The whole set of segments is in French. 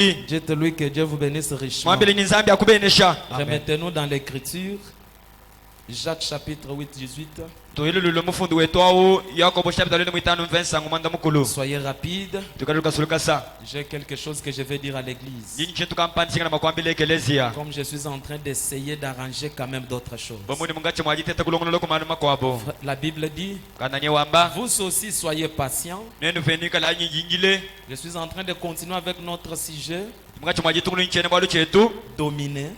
Dites-lui que Dieu vous bénisse richement. Remettez-nous dans l'écriture. Jacques chapitre 8, 18. Soyez rapide. J'ai quelque chose que je vais dire à l'église. Comme je suis en train d'essayer d'arranger quand même d'autres choses. La Bible dit, vous aussi soyez patients. Je suis en train de continuer avec notre sujet. Dominer.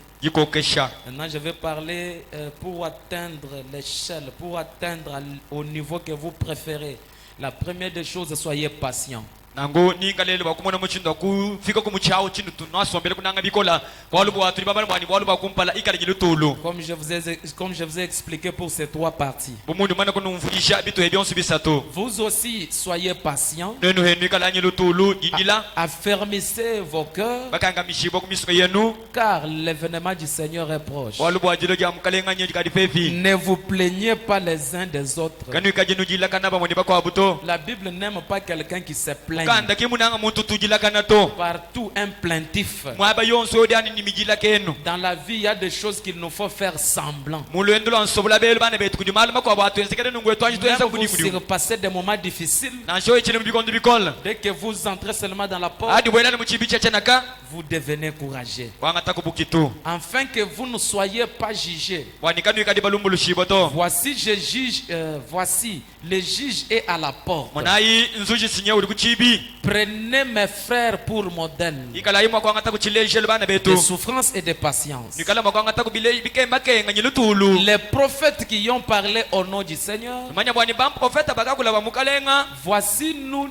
Maintenant, je vais parler pour atteindre l'échelle, pour atteindre au niveau que vous préférez. La première des choses, soyez patient. Comme je vous ai expliqué pour ces trois parties. Vous aussi soyez patients. Affermissez vos cœurs, car l'événement du Seigneur est proche. Ne vous plaignez pas les uns des autres. La Bible n'aime pas quelqu'un qui se plaint. Partout un plaintif. Dans la vie, il y a des choses qu'il nous faut faire semblant. Même vous surpassez des moments difficiles. Dès que vous entrez seulement dans la porte, vous devenez courageux. Afin que vous ne soyez pas jugés. Voici, le juge est à la porte. Prenez mes frères pour modèle de souffrance et de patience. Les prophètes qui ont parlé au nom du Seigneur, voici nous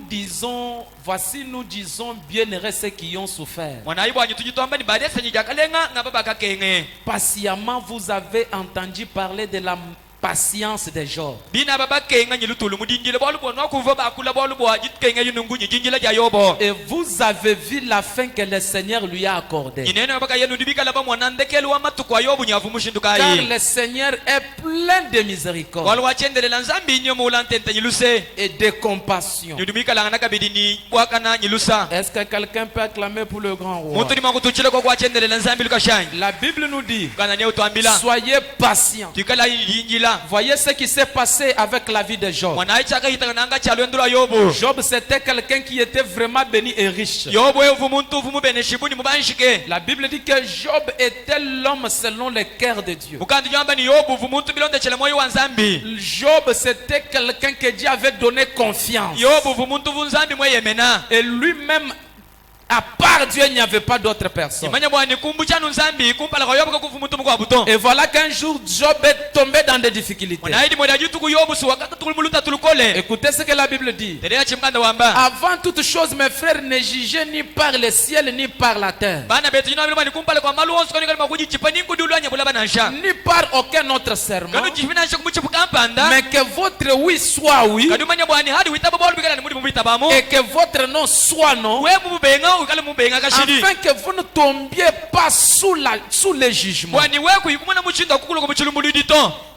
disons bienheureux ceux qui ont souffert. Patiemment, vous avez entendu parler de la patience de Job. Et vous avez vu la fin que le Seigneur lui a accordée. Car le Seigneur est plein de miséricorde et de compassion. Est-ce que quelqu'un peut acclamer pour le grand roi? La Bible nous dit, soyez patients. Voyez ce qui s'est passé avec la vie de Job. Job, c'était quelqu'un qui était vraiment béni et riche. La Bible dit que Job était l'homme selon le cœur de Dieu. Job, c'était quelqu'un que Dieu avait donné confiance. Et lui-même, à part Dieu, il n'y avait pas d'autre personne. Et voilà qu'un jour, Job est tombé dans des difficultés. Écoutez ce que la Bible dit. Avant toute chose, mes frères, ne jugez ni par le ciel, ni par la terre, ni par aucun autre serment, mais que votre oui soit oui, et que votre non soit non, afin que vous ne tombiez pas sous le jugement.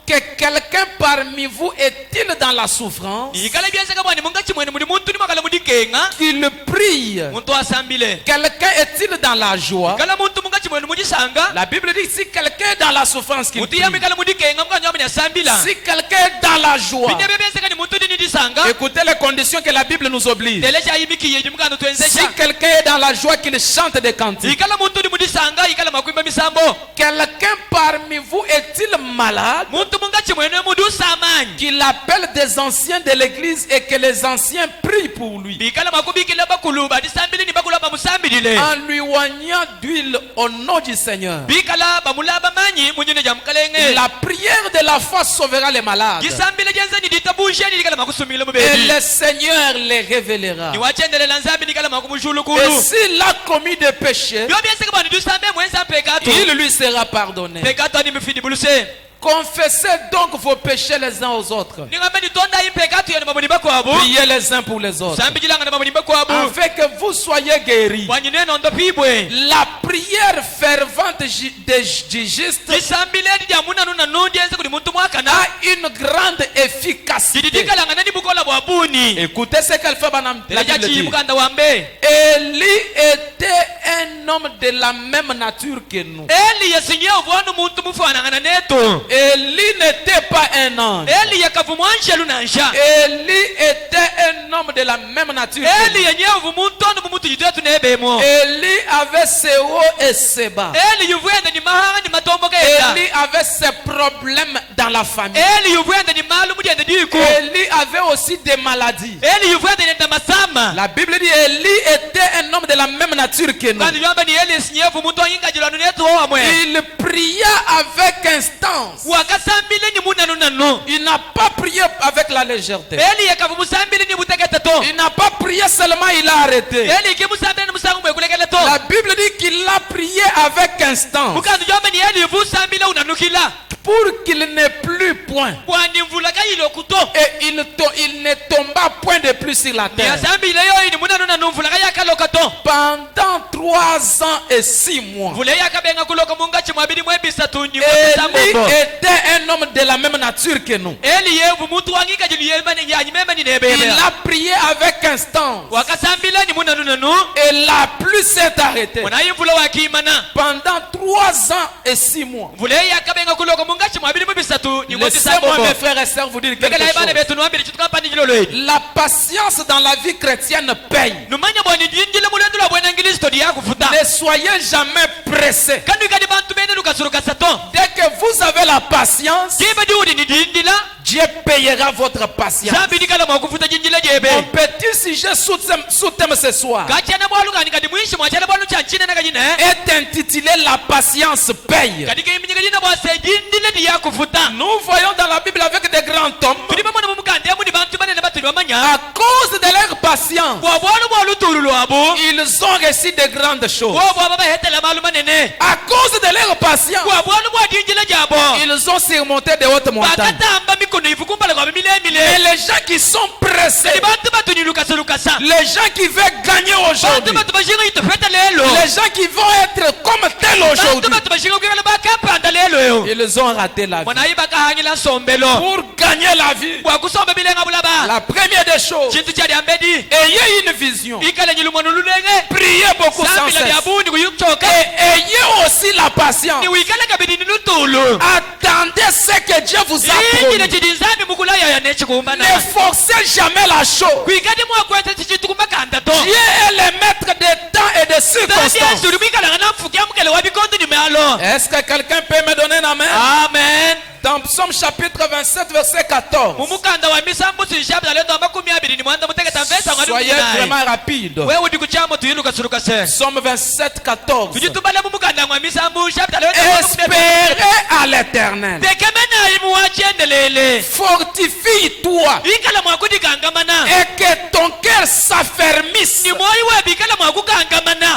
Que quelqu'un parmi vous est-il dans la souffrance, qu'il prie. Quelqu'un est-il dans la joie? La Bible dit, si quelqu'un est dans la souffrance, qu'il prie. Si quelqu'un est dans la joie, écoutez les conditions que la Bible nous oblige. Si quelqu'un est dans la joie, qu'il chante des cantiques. Quelqu'un parmi vous est-il malade, qu'il appelle des anciens de l'église et que les anciens prient pour lui, en lui oignant d'huile au nom du Seigneur. La prière de la foi sauvera les malades, et le Seigneur les révélera. Et s'il a commis des péchés, il lui sera pardonné. Confessez donc vos péchés les uns aux autres. Priez les uns pour les autres. Afin que vous soyez guéris. La prière fervente du juste a une grande efficacité. Écoutez ce qu'elle fait, madame. Élie était un homme de la même nature que nous. Élie n'était pas un ange. Élie était un homme de la même nature que nous. Élie avait ses hauts et ses bas. Élie avait ses problèmes dans la famille. Élie avait aussi des maladies. La Bible dit Élie était un homme de la même nature que nous. Il pria avec instance. Il n'a pas prié avec la légèreté. Il n'a pas prié seulement, il a arrêté. La Bible dit qu'il a prié avec instance pour qu'il n'ait plus point. Et il ne tomba point de plus sur la terre. Pendant 3 ans et 6 mois. Élie était un homme de la même nature que nous. Il a prié avec instance. Et la pluie s'est arrêtée. Pendant 3 ans et 6 mois. Laissez-moi, mes frères et sœurs, vous dire quelque chose. La patience dans la vie chrétienne paye. Ne soyez jamais pressés. Dès que vous avez la patience, Dieu payera votre patience. Mon petit sujet sous-thème ce soir est intitulé La patience paye. Nous voyons dans la Bible avec des grands hommes, à cause de leur patience, ils ont reçu de grandes choses. À cause de leur patience, ils ont surmonté de hautes montagnes. Mais les gens qui sont pressés, les gens qui veulent gagner aujourd'hui, les gens qui vont être comme tels aujourd'hui, ils ont raté la vie. Pour gagner la vie, la première des choses, ayez une vision, priez beaucoup sans cesse, et ayez aussi la patience. Attendez ce que Dieu vous a promis. Ne forcez jamais la chose. Dieu est le maître des temps et des circonstances. Est-ce que quelqu'un peut me donner un amen? Amen. Dans Psaume chapitre 27 verset 14. Soyez vraiment rapide. Psaume 27 14. Espérez à l'Éternel. Fortifie-toi et que ton cœur s'affermisse.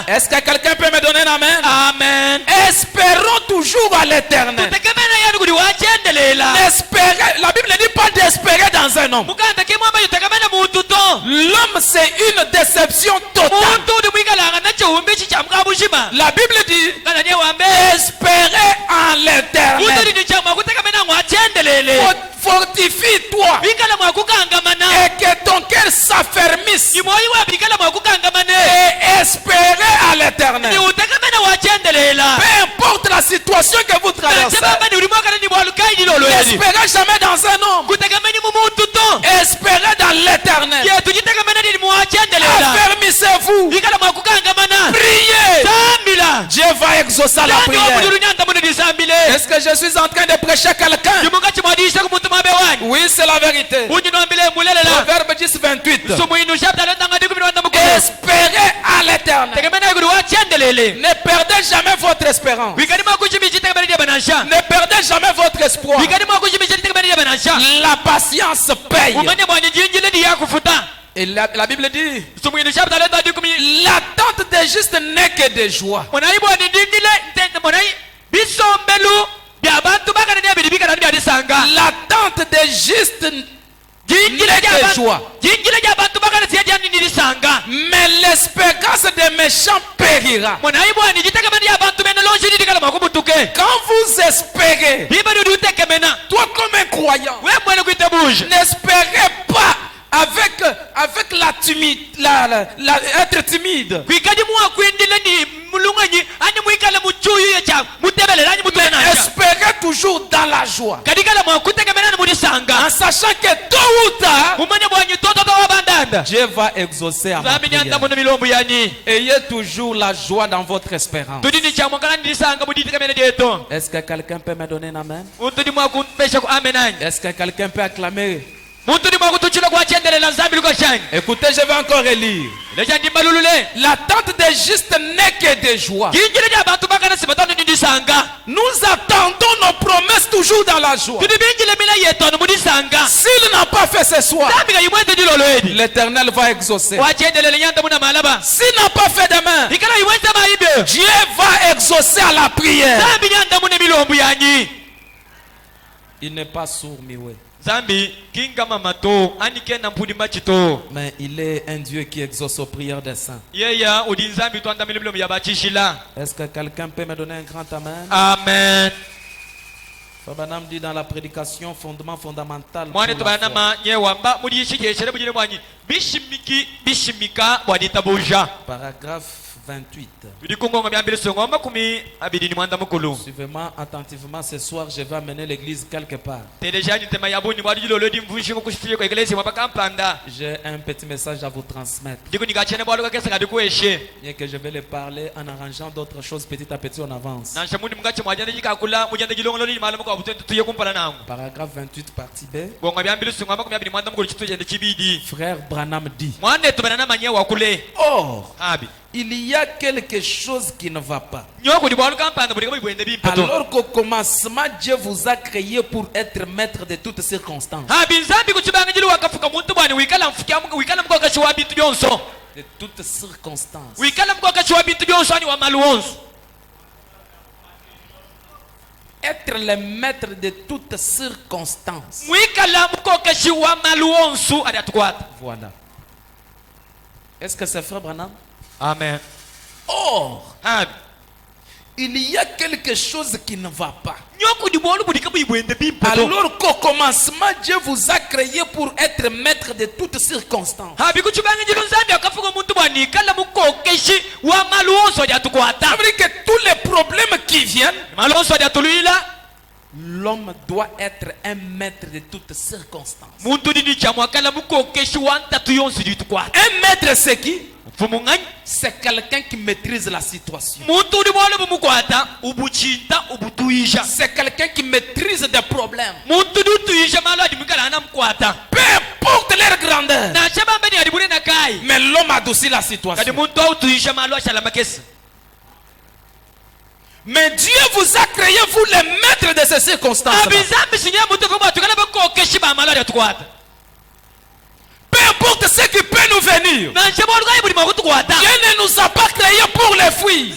Est-ce que quelqu'un peut me donner un amen? Amen. Espérons toujours à l'Éternel. La Bible ne dit pas d'espérer dans un homme. L'homme, c'est une déception totale. La Bible dit espérer en l'Éternel. Fortifie-toi et que ton cœur s'affermisse et espérer à l'Éternel. Peu importe la situation que vous traversez, n'espérez jamais dans un homme, espérez dans l'Éternel. Affermissez-vous, priez, Dieu va exaucer la prière. Est-ce que je suis en train de prêcher quelqu'un? Oui, c'est la vérité. Proverbe 10, 28. Espérez à l'Éternel. Ne perdez jamais votre espérance. Ne perdez jamais votre espoir. La patience paye. Et la Bible dit l'attente des justes n'est que de joie. L'attente des justes n'est que joie. Mais l'espérance des méchants périra. Quand vous espérez, toi comme un croyant, n'espérez pas avec être timide. Espérez toujours dans la joie, en sachant que tôt ou tard, Dieu va exaucer à ma prière. Ayez toujours la joie dans votre espérance. Est-ce que quelqu'un peut me donner un amen? Est-ce que quelqu'un peut acclamer? Écoutez, je vais encore relire. L'attente des justes n'est que de joie. Nous attendons nos promesses toujours dans la joie. S'il n'a pas fait ce soir, l'Éternel va exaucer. S'il n'a pas fait demain, Dieu va exaucer à la prière. Il n'est pas sourd, Miwe. Mais il est un Dieu qui exauce aux prières des saints. Est-ce que quelqu'un peut me donner un grand amen? Amen. Fabanam dit dans la prédication fondement fondamental. Paragraphe 28. Suivez-moi attentivement ce soir, je vais amener l'église quelque part. J'ai un petit message à vous transmettre. Bien que je vais le parler en arrangeant d'autres choses petit à petit en avance. Paragraphe 28 partie B. Frère Branham dit: Or, il y a quelque chose qui ne va pas. Alors qu'au commencement, Dieu vous a créé pour être maître de toutes circonstances. De toutes circonstances. Être le maître de toutes circonstances. Voilà. Est-ce que c'est frère Branham? Amen. Or, il y a quelque chose qui ne va pas. Alors qu'au commencement, Dieu vous a créé pour être maître de toutes circonstances. Ça veut dire que tous les problèmes qui viennent, l'homme doit être un maître de toutes circonstances. Un maître, c'est qui? C'est quelqu'un qui maîtrise la situation. C'est quelqu'un qui maîtrise des problèmes. Peu importe leur grandeur. Mais l'homme adoucit la situation. Mais Dieu vous a créé, vous les maîtres de ces circonstances. Peu importe ce qui peut nous venir. Dieu ne nous a pas créés pour les fuir.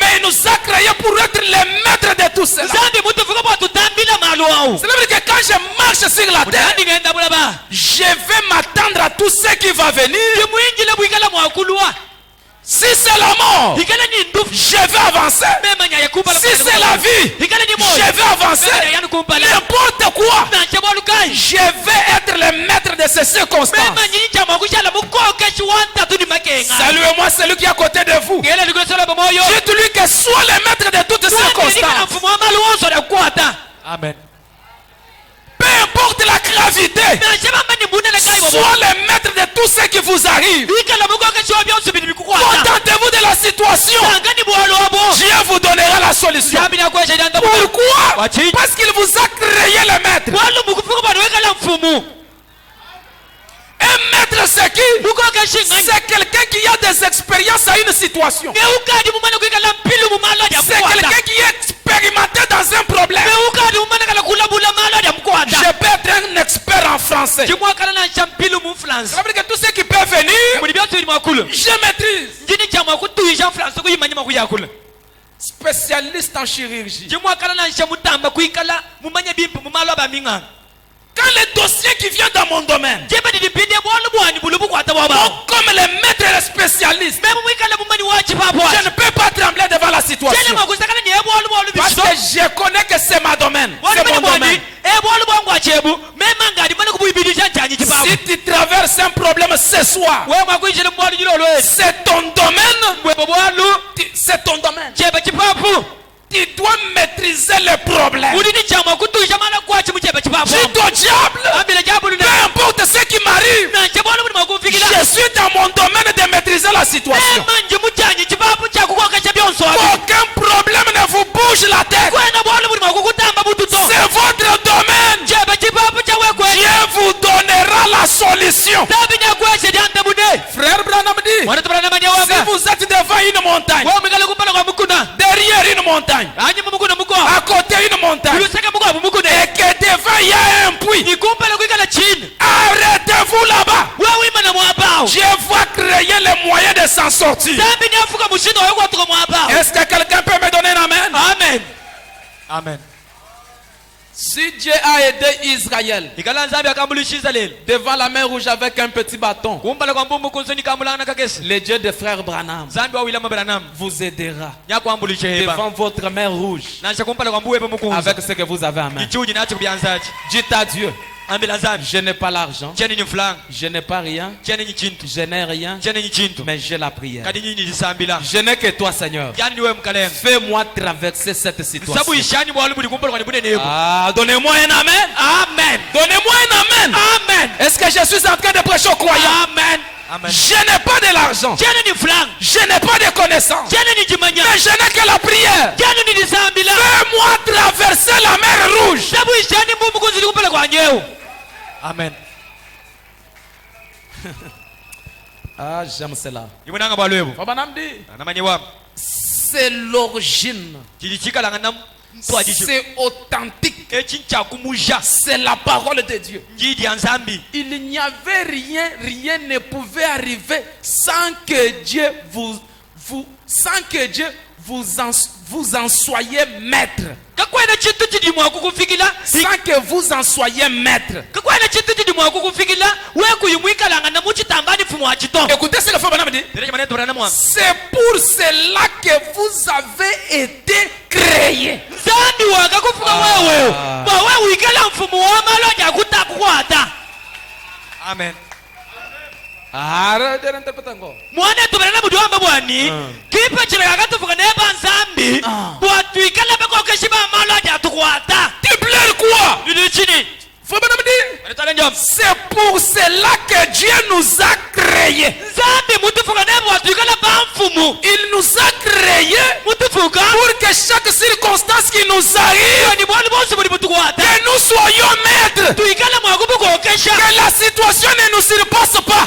Mais il nous a créés pour être les maîtres de tout cela. C'est-à-dire que quand je marche sur la terre, je vais m'attendre à tout ce qui va venir. Si c'est la mort, je vais avancer. Si c'est la vie, je vais avancer. N'importe quoi, je vais être le maître de ces circonstances. Saluez-moi celui qui est à côté de vous. Dites-lui que soit le maître de toutes circonstances. Amen. Peu importe la gravité, sois le maître de tout ce qui vous arrive. Contentez-vous de la situation. Dieu vous donnera la solution. Pourquoi? Parce qu'il vous a créé le maître. Un maître, c'est qui? C'est quelqu'un qui a des expériences à une situation. C'est quelqu'un qui est expérimenté dans un problème. Je peux être un expert en français. Ça veut dire que tout ce qui peut venir, je maîtrise. spécialiste en chirurgie. Quand les dossiers qui viennent dans mon domaine, comme les maîtres et les spécialistes, je ne peux pas trembler devant la situation. Parce que je connais que c'est ma domaine. C'est mon domaine. Si tu traverses un problème ce soir, c'est ton domaine. C'est ton domaine. Tu dois maîtriser le problème. Dis au diable, peu importe ce qui m'arrive, je suis dans mon domaine de maîtriser la situation. Aucun problème ne vous bouge la tête. C'est votre domaine. Dieu vous donnera la solution. Frère Branham dit, si vous êtes devant une montagne, derrière une montagne, à côté une montagne, et que devant il y a un puits, arrêtez-vous là-bas. Dieu va créer les moyens de s'en sortir. Est-ce que quelqu'un peut me donner un amen? Amen. Amen. Si Dieu a aidé Israël devant la mer Rouge avec un petit bâton, le Dieu de frère Branham vous aidera devant votre mer Rouge avec ce que vous avez en main. Dites à Dieu, je n'ai pas l'argent, je n'ai pas rien, je n'ai rien, mais j'ai la prière. Je n'ai que toi, Seigneur. Fais-moi traverser cette situation. Donnez-moi un amen. Amen. Donnez-moi un amen. Amen. Est-ce que je suis en train de prêcher aux croyants? Amen. Amen. Je n'ai pas de l'argent, je n'ai pas de connaissances, mais je n'ai que la prière. Fais-moi traverser la mer Rouge. Amen. Ah, j'aime cela. C'est l'origine. C'est authentique. C'est la parole de Dieu. Il n'y avait rien, rien ne pouvait arriver sans que Dieu vous en soyez maître. Sans que vous en soyez maître. Écoutez ce que Frère Branham dit. C'est pour cela que vous avez été créés. Amen. Arrêtez d'interpréter encore. Tu pleures quoi? C'est pour cela que Dieu nous a créés. Il nous a créés pour que chaque circonstance qui nous arrive, que nous soyons maîtres, que la situation ne nous surpasse pas.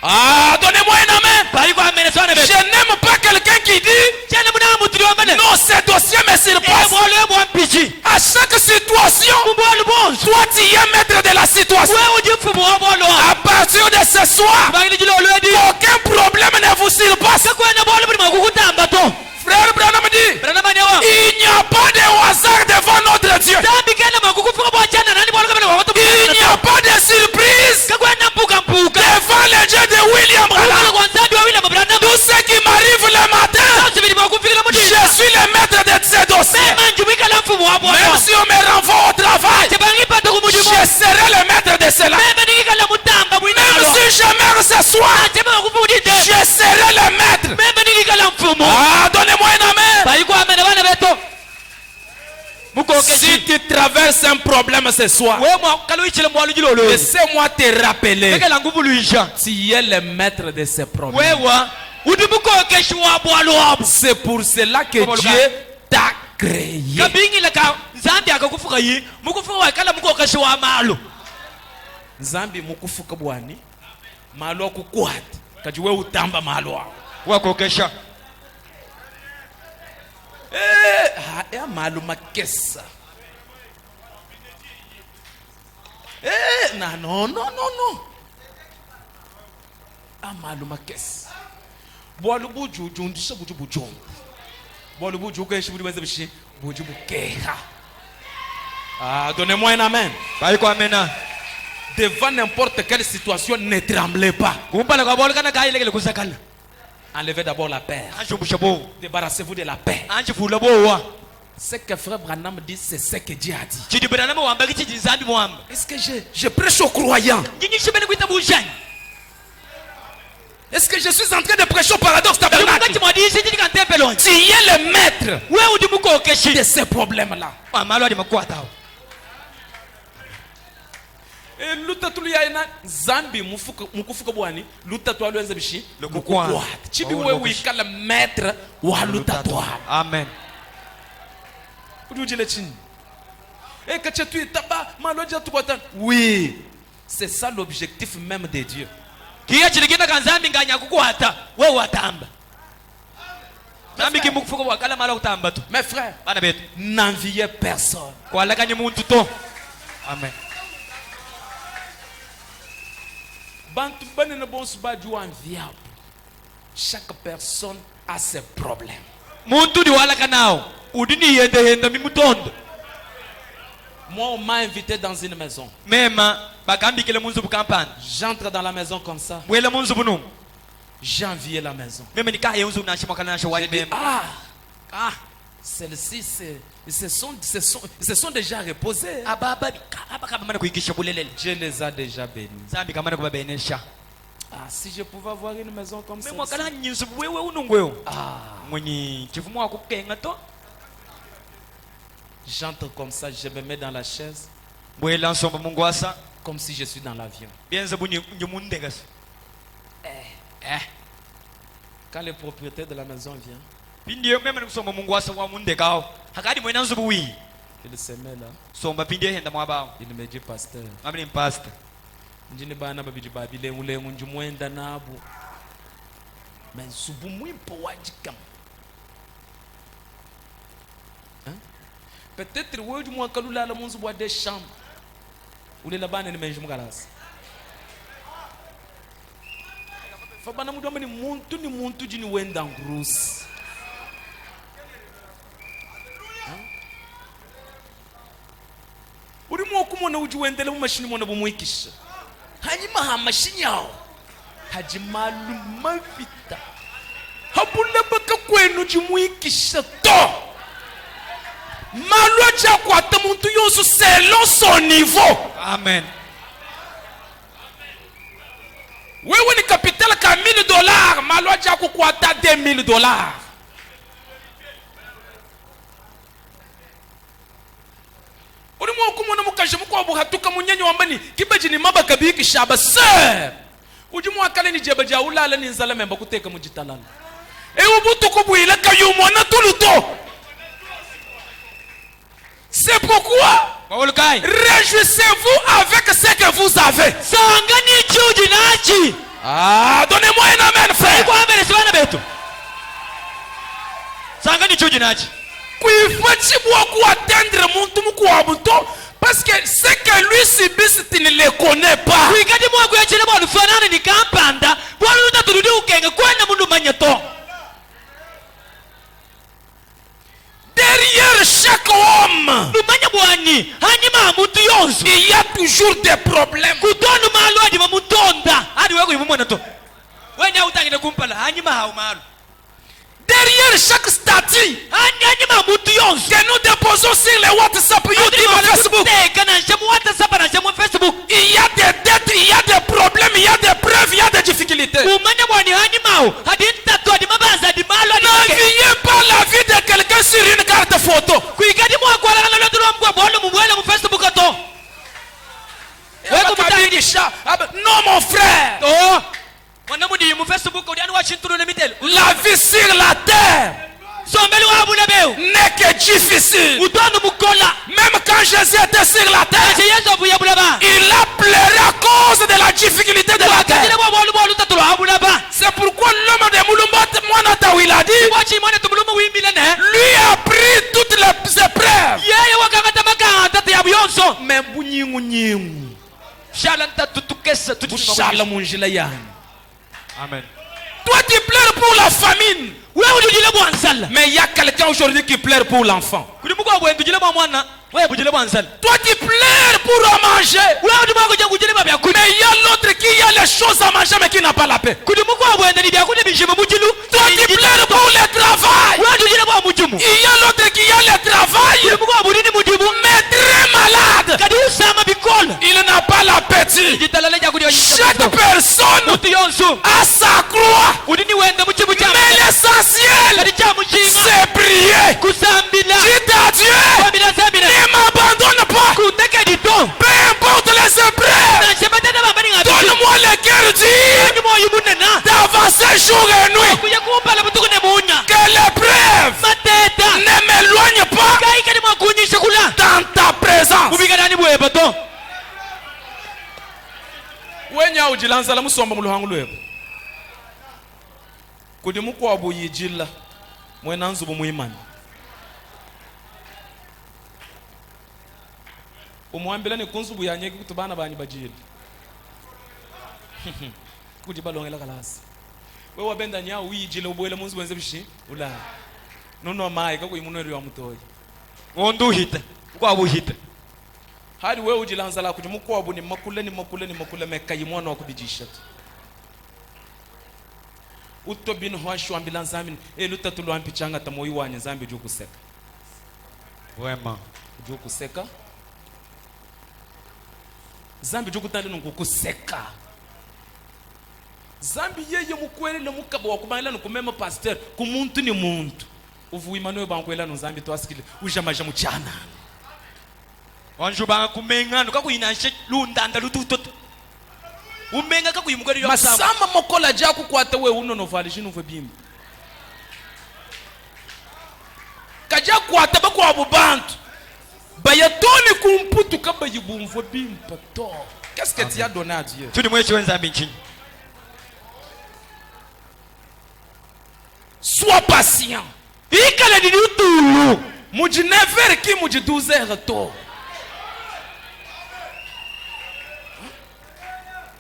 Ah, donnez-moi un amen. Je n'aime pas quelqu'un qui dit non, ce dossier me surpasse. À chaque situation, toi tu es maître de la situation. À partir de ce soir, aucun problème ne vous surpasse. Frère Branham dit, il n'y a pas de hasard devant notre Dieu. Il n'y a pas de surprise devant le Dieu de William Branham. Tout ce qui m'arrive le matin, je suis le maître de ce dossier. Même si on me renvoie au travail, je serai le maître de cela. Même si je meurs ce soir, je serai le maître. Ah, donnez-moi un amen. Si tu traverses un problème ce soir, laissez-moi te rappeler, tu es le maître de ce problème. C'est pour cela que Dieu t'a créé. Zambi mukufuka bwani malo akukwata kati we utamba malo wakokesha ya malo makesa no amalo makesa Ah, donnez-moi un amen. Amen. Devant n'importe quelle situation, ne tremblez pas. Enlevez d'abord la peur. Débarrassez-vous de la paix. Ce que frère Branham dit, c'est ce que Dieu a dit. Est-ce que je prêche aux croyants? Est-ce que je suis en train de prêcher au paradoxe tabernacle? Tu es le maître de ces problèmes-là. Et l'utatu yana zambi mukufuka bwani lutatu alwenza bishi Lukukwa. chibi wewe kala maître wa lutatu. Amen. Udujile chini. Et que tu es taba maloja tukwata. Oui, c'est ça l'objectif même de Dieu. Kiya chiligenda kanzambi nganya kukwata wewe watamba. Zambi kimukufuka wakala mala kutamba tu. Mes frères, Bana betu. n'enviez personne. Kwa lakanye muntu to. Amen. Bantu bane na bon suba du enviable. Chaque personne a ses problèmes. Muntu di wala kanao. Udini yende mimutondo. Moi, on m'a invité dans une maison. Mema bakambi kele munzu bukampani. J'entre dans la maison comme ça. Wele munzu bunu. J'ai envié la maison. Meme nikaye unzu nashima kana shawai mema. Celles-ci, ils se sont déjà reposés. Dieu les a déjà bénis. Si je pouvais avoir une maison comme ça. J'entre comme ça, je me mets dans la chaise. Comme si je suis dans l'avion. Quand le propriétaire de la maison vient, il se met là. Il me dit, pasteur, peut-être que des chambres. Ou les là-bas, ne me galas. Fabana mudo mani muntu ni muntu jini wenda ngrusi. Uri mo kumona uji wendele mu mashini mona bumwikisha. Hanyuma ha mashini yao. Haji maluma vita. Habula baka kwenu jimwikisha to. Malwa cha kwata muntu yosu selon son niveau. Amen. Wewe ni capital ka $1000, malwa cha kukwata $2000. Uri mo kumona mukaje mukwa buhatuka munyenyo wambani kibaji ni maba kabiki shaba sir. Uji mo akale ni jeba ja ulala ni nzala memba kuteka mujitalala. E ubutu kubuila kayumona tuluto. C'est pourquoi réjouissez-vous avec ce que vous avez. Ah, donnez-moi un amen, frère. Parce que ce que lui subit, tu ne le connais pas. Derrière chaque homme, il y a toujours des problèmes. Derrière chaque statut que nous déposons sur les WhatsApp, YouTube, Facebook, il y a des dettes, il y a des problèmes, il y a des preuves, il y a des difficultés. N'enviez pas la vie de quelqu'un sur une carte photo. Non, mon frère. La vie sur la terre n'est que difficile. Même quand Jésus était sur la terre, il a pleuré à cause de la difficulté de la terre. C'est pourquoi l'homme de Moulumbat, il a dit, lui a pris toutes les épreuves. Mais Amen. toi tu pleures pour la famine. Mais il y a quelqu'un aujourd'hui qui pleure pour l'enfant. Toi tu pleures pour en manger. Mais il y a l'autre qui a les choses à manger mais qui n'a pas la paix. Toi tu pleures pour le travail. Il y a l'autre qui a le travail mais très malade. Il n'a pas l'appétit. Chaque personne a sa croix. Mais l'essentiel c'est prier. Dites à Dieu, ne m'abandonne pas. Peu importe les épreuves, donne-moi le cœur dur d'avancer jour et nuit. Que l'épreuve ne m'éloigne pas dans ta présence. Wenya ujilanza musomba mu luhangu lwebo kudi mukwabo yijilla mwena nzubu muimani umwambila ni kunzubu yanyeke kuti bana bani bajile kudi balongela kalasi we wabenda nya uyijile ubwele munzu wenze bishi ula nono mai ka kuyimunweri wa mutoyi onduhita kwabo hita hadi wewe ujilanza la kuti mukwabo ni makule mekayi mwana wa kudijisha utobin hwashu ambulance amin lutatu ampichanga tamoyi wanye zambi jo kuseka wema jo kuseka zambi jo kutande nukuseka zambi yeye mukwele le mukabo wakubanila nukumema pastor kumuntu ni muntu uvuimano bankwela no zambi twasikile ujamaja muchana wanjuba kumenga nukakuyinashe lundanda lututoto umenga kakuyimugari masama mokola jaku kwata we uno no valishin uve bimba kaja kwata bako abubantu bayatoni kumputu kaba yibumvo bimba to qu'est-ce que tu as donné à Dieu tu dimwe chiwenza binchini sois patient ikala di utulu muji 9h ki muji 12h to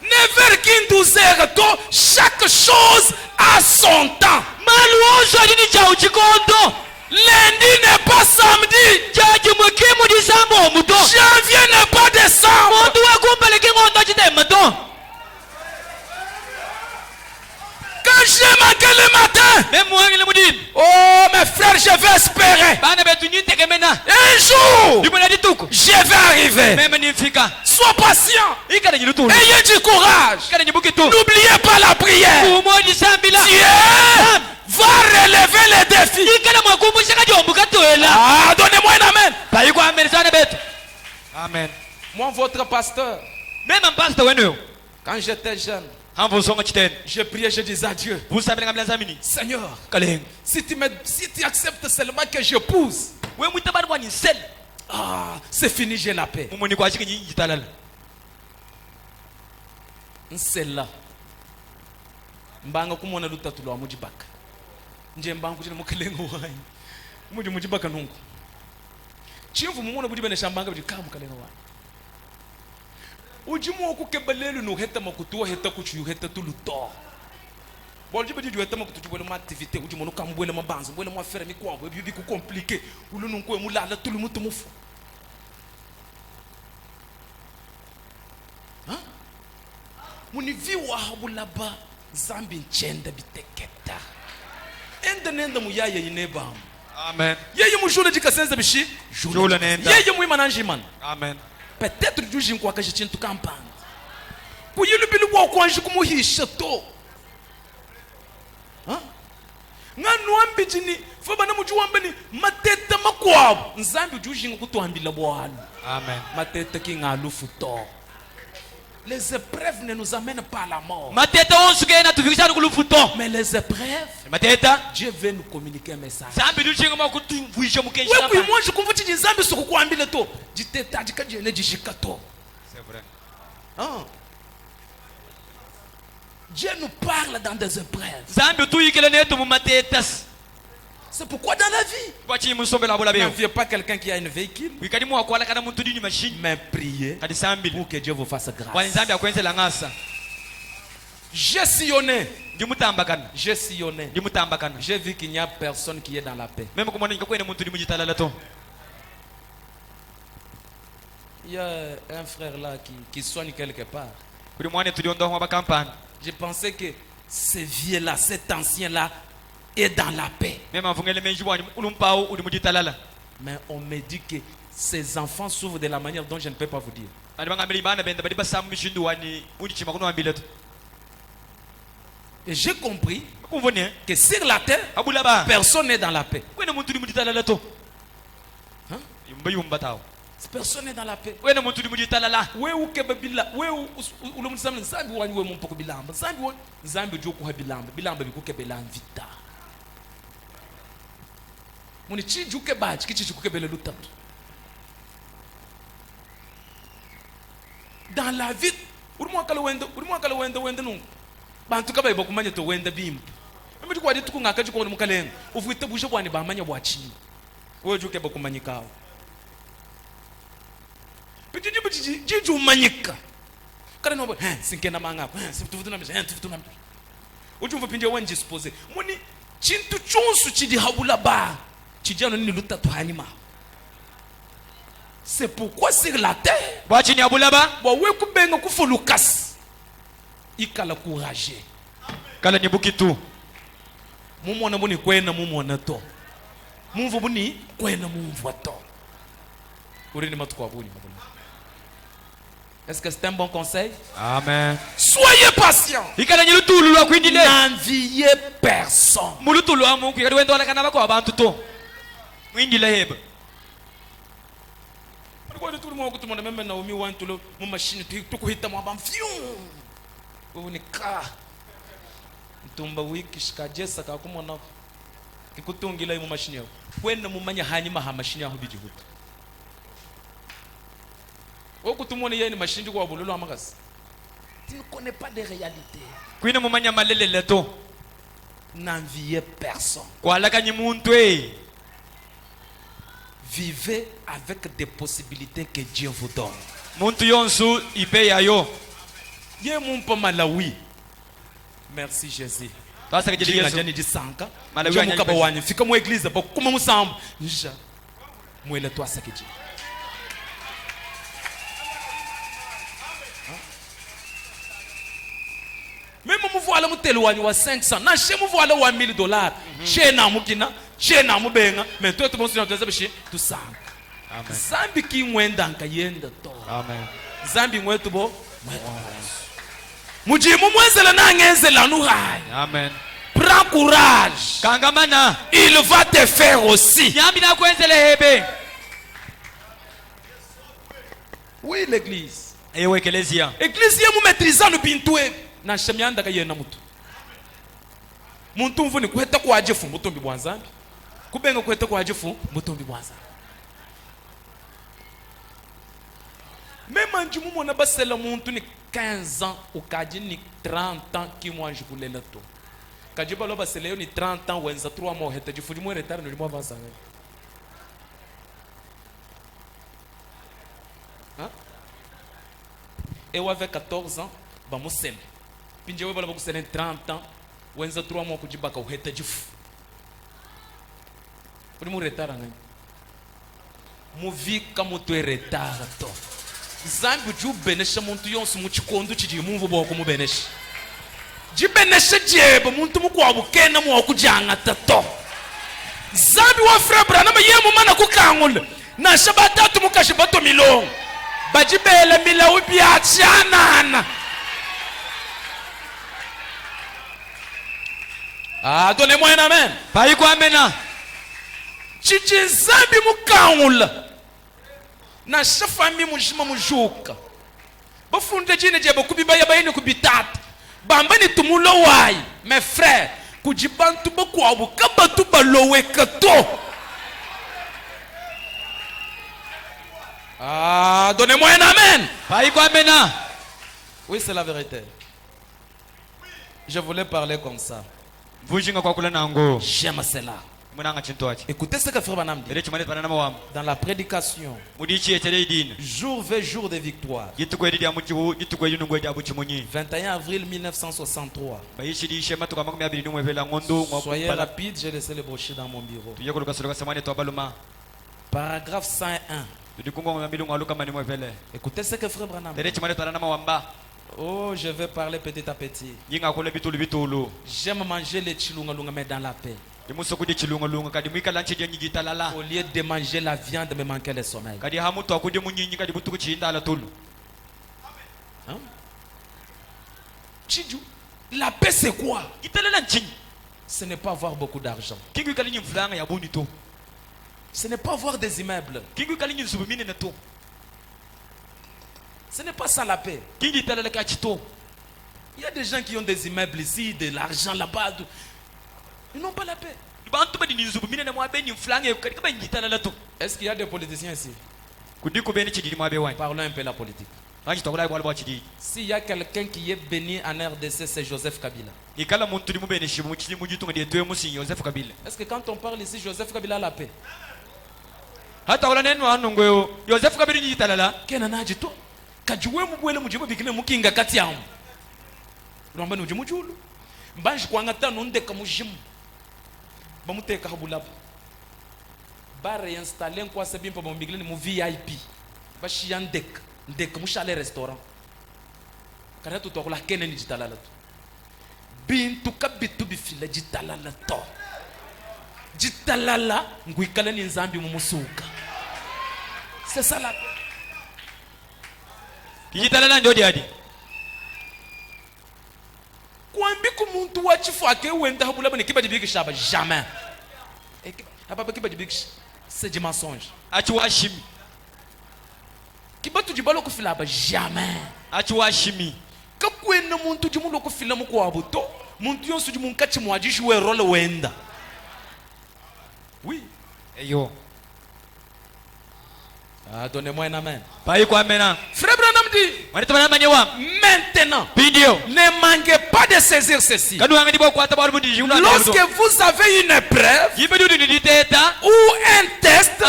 9h qui 12h to chaque chose a son temps. Lundi n'est pas samedi. Janvier n'est pas décembre. Quand j'ai manqué le matin, oh mes frères, je vais espérer. Un jour, je vais arriver. Sois patient. Ayez du courage. N'oubliez pas la prière. Dieu va relever les défis. Ah, donnez-moi un amen. Amen. Moi, votre pasteur, quand j'étais jeune, je priais, je disais à Dieu, Seigneur, si tu acceptes seulement que je pousse, c'est fini, j'ai la paix. C'est là. Mbanga kumona lutatu lwa mujibaka. Nje mbanga kujina mukalengo wanyi. Mujibaka nungu. Chimvu mumona bujibene shambanga bujikamu kalengo wanyi. Ujimu okukebelelu no heta makutuwa heta kuchuyu heta tuluto. Bolji bidi heta makutuwa bwele ma activité ujimu no kambwele mabanzo bwele ma fere mikwabo bibi ku compliqué ulunu nkwe mulala tulu mutu mufu. Muniviwa habulaba zambi nchenda biteketa enda nenda muyaya ineba. Amen. Yeye mujule jikasenza bishi jula nenda yeye muima njimana. Amen. Peut-être juji nkwa kaje chintu kampanga kuyilu bilu bwa kwanji kumuhisha to nganu ambijini foba na muju wambani mateta makwabo nzambi juji ngutwambila bwalo. Amen. Mateta kingalufu to. Les épreuves ne nous amènent pas à la mort. Mais les épreuves, Dieu veut nous communiquer un message. Oui, moi je comprends que Dieu c'est vrai. Dieu nous parle dans des épreuves. C'est pourquoi dans la vie, n'enviez pas quelqu'un qui a une véhicule, mais priez pour que Dieu vous fasse grâce. J'ai sillonné J'ai sillonné. J'ai vu qu'il n'y a personne qui est dans la paix. Il y a un frère là qui soigne quelque part. Je pensais que ce vieux-là, cet ancien-là, est dans la paix. Mais on me dit que ces enfants souffrent de la manière dont je ne peux pas vous dire. Et j'ai compris que sur la terre, personne n'est dans la paix. Hein? Personne n'est dans la paix. Dans la vie, bantu kaba ibokumanya to wenda bimpu mimi kwa ditu ngaka jiko ni mukalenga uvuite bushe bwani bamanya bwachi wewe juke bokumanyika bitiji jiju manyika kana no sinkena manga situvutu na mje tuvutu na mje ujumva pinde wanje suppose muni chintu chonsu chidi habula ba chijano ni lutatu hanima. C'est pourquoi sur la terre bwachi ni habula ba we kubenga kufulukas ikala courage kala nyibuki tu mumona buni kwena mumona to mumvu buni kwena mumvu to urini matuko abuni. Est-ce que c'est un bon conseil? Amen. Soyez patient. Ikala nyilutulu lwa kwindile n'enviez personne. Mulutulu wa Mungu ikali wendo alakana bako abantu to mwindile heba kwa tout le monde kutumona meme na umi wantulo mu machine tukuhita mu abamfiu unika ntumba wiki shikajesa kakumona kikutungila mu machine yao kwenda mu manya hanyuma ha machine yao bijihuta okutumona yeni machine kwa bulolo amagasi. Tu ne connais pas de réalité. Kwina mu manya malele leto n'enviez personne. Kwa lakanyi muntu vivez avec des possibilités que Dieu vous donne. Muntu yonsu ipeya yo. Ye mumpa Malawi. Merci Jésus. Parce que Dieu a dit sanka. Malawi mukaba wanyu fika mu église ba kuma musambu. Nja. Mwele toi sakeji. Même mu voila mutelu wanyu wa 500 na she mu voila wa $1000. She na mukina, she na mubenga, mais toi tout bon sinon tu sais tout ça. Amen. Zambi ki mwenda nka yenda to. Amen. Zambi ngwetu bo. Mujimu mwenzela na ngenzela nuhai. Amen. Prends courage. Kangamana. Il va te faire aussi. Nyambi na kwenzele hebe. Oui l'église. Ewe ecclesia. Ecclesia mu maîtrisant bintuwe na shamyanda ka yena mutu. Muntu mvuni kweta kwa jefu mutombi bwanzambi. Kubenga kweta kwa jefu mutombi bwanzambi. Même en Dieu, mon abbas le monde ni 15 ans ou kadji ni 30 ans qui moi je voulais le tout. Kadji ba lo ba sele ni 30 ans ou enza 3 mois heta ji fudi mo retard no mo avancer. Hein? Et ou avec 14 ans ba mo sele. Pinje we ba lo ba sele 30 ans ou enza 3 mois ku ji ba ka heta ji fu. Fudi mo retard ngani. Mo vi kama tu retard to. Zambi ju benesha muntu yonse mu kikondo kiji mumvu boko mu benesha jibenesha jebo muntu mu kwa bukena mu okujanga tato zambi wa frabra na yemu mana kukangula na shabatatu mukashibato milongo bajibele milawu biachanana. Ah, donnez-moi un amen. Pas quoi amena. Chichi zambi mukangula na shafami mujima mujuka bafunde jine jebo kubiba yabayini kubitata bamba ni tumulo wayi mes frères kujibantu bokwa bukabatu balowe kato. Ah, donnez-moi un amen. Pas quoi amena. Oui, c'est la vérité. Je voulais parler comme ça. J'aime cela. Écoutez ce que Frère Branham dit. Dans la prédication, jour vers jour de victoire. 21 avril 1963. Soyez rapide, j'ai laissé le brochure dans mon bureau. Paragraphe 101. Écoutez ce que Frère Branham dit. Oh, je vais parler petit à petit. J'aime manger les chilungalunga mais dans la paix. Au lieu de manger la viande, me manquer le sommeil. Hein? La paix c'est quoi? Ce n'est pas avoir beaucoup d'argent. Ce n'est pas avoir des immeubles. Ce n'est pas ça la paix. Il y a des gens qui ont des immeubles ici, de l'argent là-bas. Ils n'ont pas la paix. Est-ce qu'il y a des politiciens ici? Parlons un peu de la politique. S'il y a quelqu'un qui est béni en RDC, c'est Joseph Kabila. Est-ce que quand on parle ici, Joseph Kabila a la paix? Kajuwe mubwele mujibu bikile mukinga kati yamu. Rwamba nujimu julu. Mbanji kwangata nundeka mujimu. Bamuteka habulaba. Bare installer kwa sebimpa bombigile ni mu VIP. Bashi yandek, ndek mushale restaurant. Kana tutokula kene ni jitalala tu. Bintu kabitu bifile jitalala to. Jitalala nguikala ni nzambi mumusuka. C'est ça la kwambi ku muntu wa chifu ake wenda habula bane kiba dibikisha ba jamais hapa kiba dibikisha c'est du mensonge ati washimi kiba tujibalo ku fila ba jamais ati washimi ka kwena muntu jimulo ku fila mu kwa buto muntu yonsu jimu nkachi mu ajishi we role wenda oui eyo. Ah, donnez-moi un amen. Frère Branham dit maintenant, ne manquez pas de saisir ceci. Lorsque vous avez une épreuve ou un test,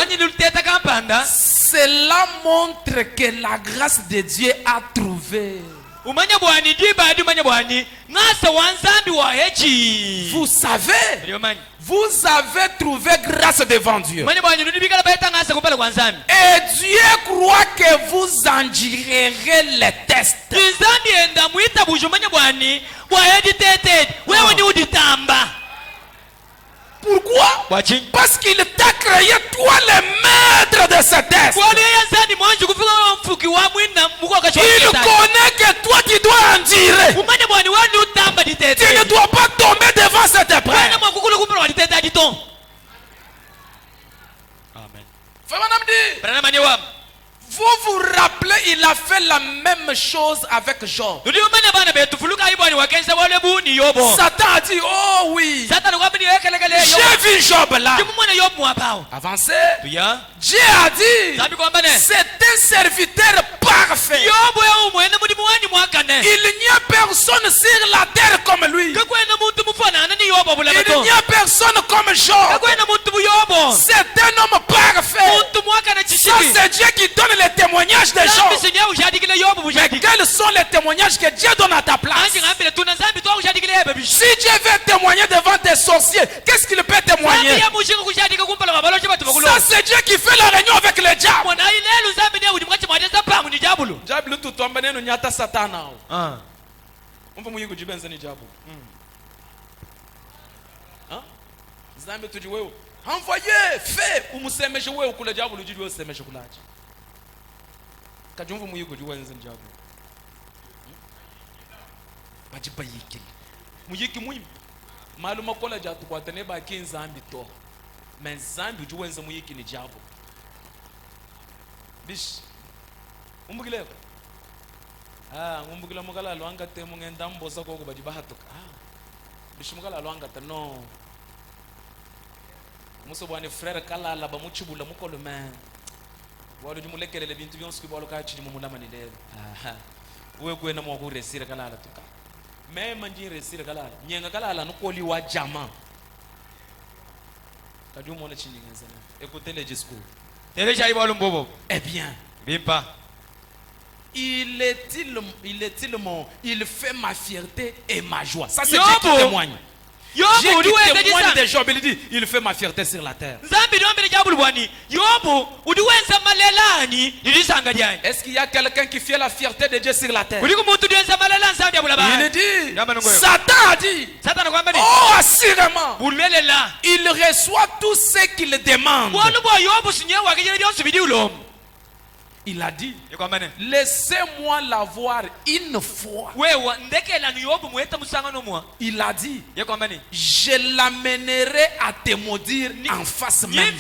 cela montre que la grâce de Dieu a trouvé. Vous savez, vous avez trouvé grâce devant Dieu. Et Dieu croit que vous endurerez les tests. Pourquoi? Parce qu'il t'a créé toi le maître de ce test. Il connaît que toi tu dois endurer. Tu ne dois pas tomber devant cette épreuve. Amen. Vous vous rappelez, il a fait la même chose avec Job. Satan a dit, oh oui, j'ai vu Job là. Avancez. Dieu a dit, c'est un serviteur parfait. Il n'y a personne sur la terre comme lui. Il n'y a personne comme Job. C'est un homme parfait. Ça c'est Dieu qui donne les témoignages des gens. Mais quels sont les témoignages que Dieu donne à ta place? Si Dieu veut témoigner devant tes sorciers, qu'est-ce qu'il peut témoigner? Ça c'est Dieu qui fait la réunion avec le diable. Diable tout tombe neno nyata satana. On va mouiller que Dieu ni diable. Hein? Zambe tu dis wewe. Envoyez, fait ou musemeje wewe kula diable lu diwe usemeje kulaje. Kajumva mouiller que Dieu ni diable. Bajiba yikili. Muyiki muyi. Maluma kola jatu kwa tene ba kinzambi to. Mais zambi Dieu wenza muyiki ni diable. Bish. Umbugile. Umbugila mugala lwanga te mungenda mbosa ko baji bahatuka. Bish mugala lwanga te no. Muso bwane frère kala la ba muchibula mukolo man. Walo jumulekele bintu byonse bwalo ka chidi mumulama ni lelo. Uwe kwena mo kuresira kala la tuka. Mema nji resira kala. Nyenga kala la nukoli wa jama. Écoutez le discours. Eh bien, il fait ma fierté et ma joie. Ça c'est Dieu qui témoigne. Dieu qui témoigne de Job, il dit, il fait ma fierté sur la terre. Est-ce qu'il y a quelqu'un qui fait la fierté de Dieu sur la terre? Il dit, Satan a dit, oh assurément, il reçoit tout ce qu'il demande. Il a dit, laissez-moi l'avoir une fois. Il a dit, je l'amènerai à te maudire en face même.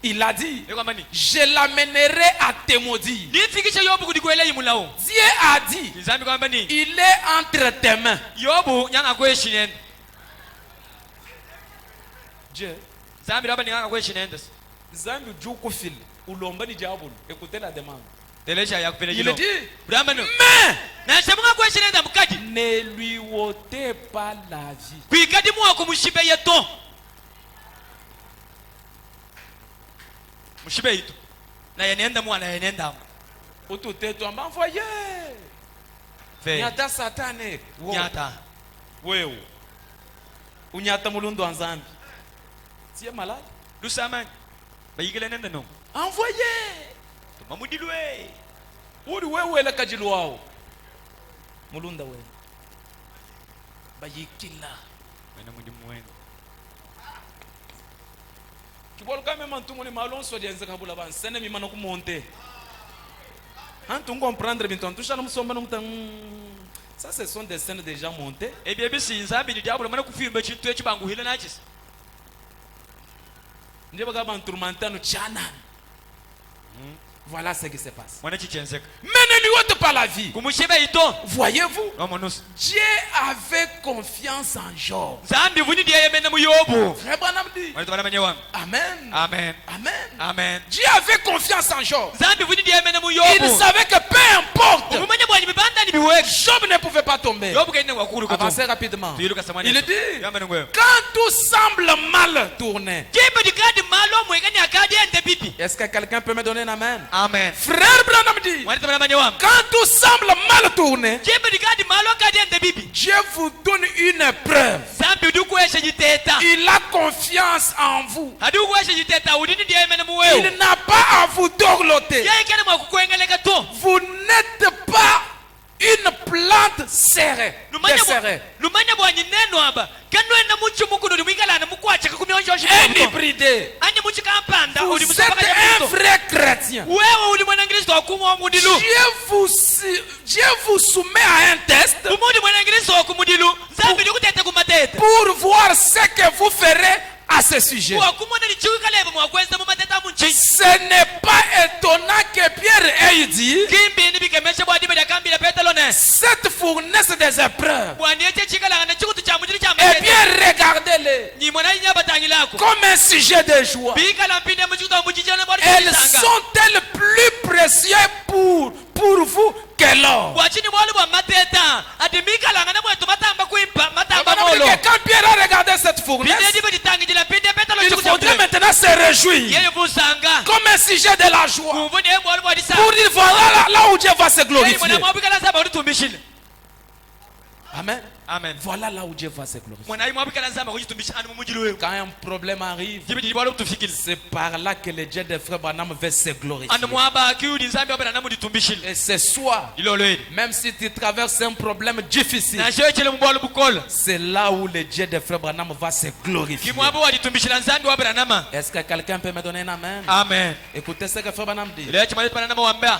Il a dit, je l'amènerai à te maudire. Dieu a dit, il est entre tes mains. Dieu, écoutez la demande. Il dit, mais ne lui ôtez pas la vie. Envoyé. Nyata satane. Nyata. Wewe. Unyata mulundu wa Nzambi. Tu es malade? Envoyé. Uri wewe la kajilu wao. Mulunda wewe. Bayikila. Kibolo kama mantu moni malonso dienza kabula ban sene mi mano kumonte. Antu comprendre bintu antu shana musomba no mutan. Ça ce sont des scènes déjà montées. Et bien bisi nzambi ni diable mana kufilme chintu echibanguhile nachis. Ndiye bagaba nturmantano chana. Voilà ce qui se passe. Mais ne lui ôte pas la vie. Voyez-vous, Dieu avait confiance en Job. Amen. Amen. Amen. Amen. Dieu avait confiance en Job. Il savait que peu importe, Job ne pouvait pas tomber. Avancez rapidement. Il dit, quand tout semble mal tourner. Est-ce que quelqu'un peut me donner un amen? Amen. Frère Branham dit, quand tout semble mal tourné, Dieu vous donne une épreuve. Il a confiance en vous. Il n'a pas à vous dorloter. Vous n'êtes pas une plante serrée. Un hybridé. Vous êtes un vrai chrétien. Dieu vous soumet à un test pour voir ce que vous ferez à ce sujet. Ce n'est pas étonnant que Pierre ait dit, cette fournaise des épreuves, et bien regardez-les comme un sujet de joie. Elles sont-elles plus précieuses pour vous que l'or? Quand Pierre a regardé cette fournaise, il faudrait maintenant se réjouir comme un sujet de la joie pour dire voilà là où Dieu va se glorifier. Amen. Amen. Voilà là où Dieu va se glorifier. Quand un problème arrive, c'est par là que le Dieu de Frère Branham veut se glorifier. Et ce soir, même si tu traverses un problème difficile, c'est là où le Dieu de Frère Branham va se glorifier. Est-ce que quelqu'un peut me donner un amen? Amen. Écoutez ce que Frère Branham dit.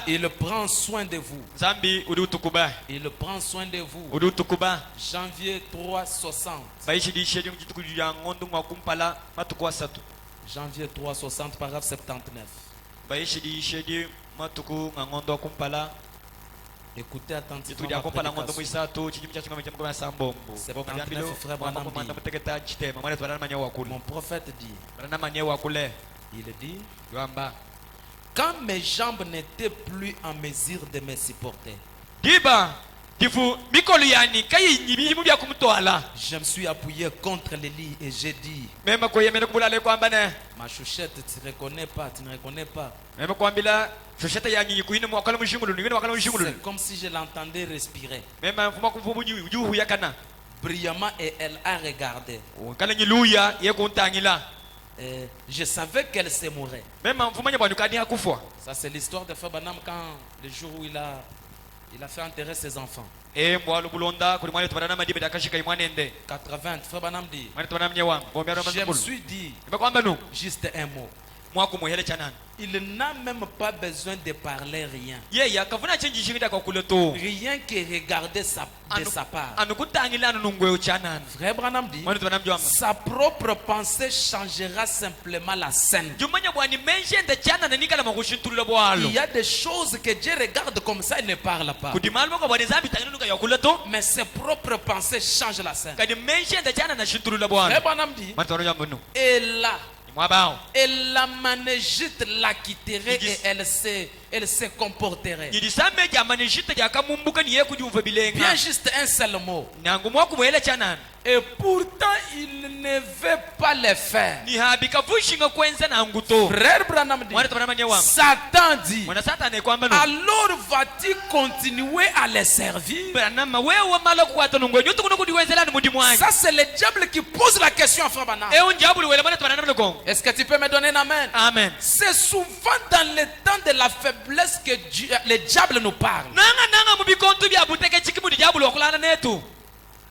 Il prend soin de vous. Il prend soin de vous. Janvier 3:60. Janvier 3:60, paragraphe 79. Écoutez attentivement ma prédication. Mon prophète dit, il dit, quand mes jambes n'étaient plus en mesure de me supporter, Je me suis appuyé contre le lit et j'ai dit, ma chouchette, tu ne reconnais pas, tu ne reconnais pas. C'est comme si je l'entendais respirer. Brillamment, et elle a regardé. Je savais qu'elle se mourait. Ça, c'est l'histoire de Frère Branham quand le jour où il a fait enterrer ses enfants. 80, Frère Branham dit, je me suis dit juste un mot. Il n'a même pas besoin de parler rien. Rien que regarder de sa part. Frère Branham dit, sa propre pensée changera simplement la scène. Il y a des choses que Dieu regarde comme ça, il ne parle pas. Mais ses propres pensées changent la scène. Frère Branham dit, et là, et la manégite la quitterait et elle se comporterait. Bien juste un seul mot. Et pourtant il ne veut pas le faire. Frère Branham dit, Satan dit, alors vas-tu continuer à les servir? Ça c'est le diable qui pose la question à Frère Branham. Est-ce que tu peux me donner un amen? Amen. C'est souvent dans le temps de la faiblesse que le diable nous parle.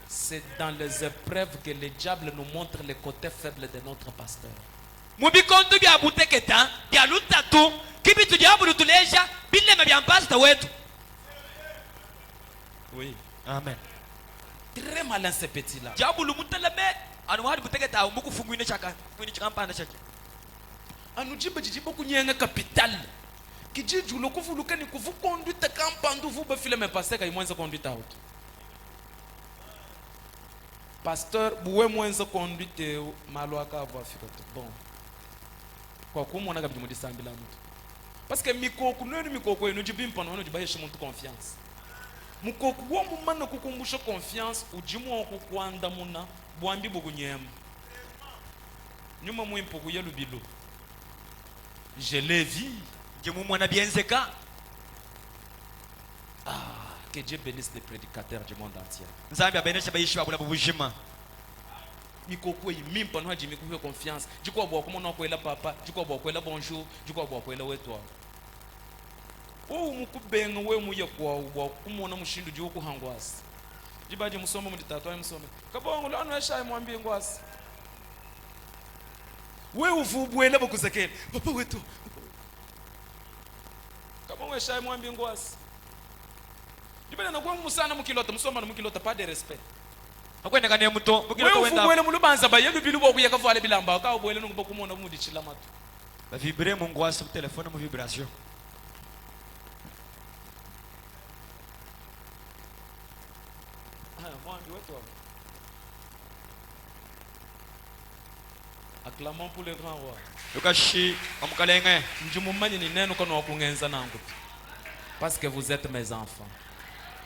C'est dans les épreuves que le diable nous montre le côté faible de notre pasteur. Oui. Amen. Très malin ce petit-là. Anujiba jijiba kunyenga capital. Kijiju lokufu lukani kufu conduite kampandu vous be filme pasteur kay mwenza conduite out. Pasteur buwe mwenza conduite malwaka ava fikoto. Bon. Kwa kumona kabidi mudisambila mtu. Parce que mikoko nenu mikoko enu jibimpa no jiba yeshe muntu confiance. Mukoko wo mumana kukumbusha confiance ujimu okukwanda muna bwambi bugunyema. Nyuma mwimpo kuyelubilo. Je l'ai vu. Que Dieu bénisse les prédicateurs du monde entier. Mikoko yi mimpa no haji mikoko confiance. Jiko bo ko mo la papa, jiko bo ko la bonjour, jiko bo ko la wetwa. O mukubenga we muye kwa bo kumona mushindu jiko kuhangwasi. Jibaje musoma mu ditatwa musoma. Kabongo lo anu eshaye mwambie ngwasi. We uvubwele bokuzekela. Papa wetu. Kabongo eshaye mwambie ngwasi. Jibana nakwa musana mukilota musoma na mukilota pas de respect. Akwenda kane muto mukilota wenda. We uvubwele mulubanza ba yelu bilu bokuya kavale bilamba ka ubwele nuko kumona mudichila matu. Ba vibrer mon ngwasi mu téléphone mu vibration. Acclamons pour le grand roi. Parce que vous êtes mes enfants.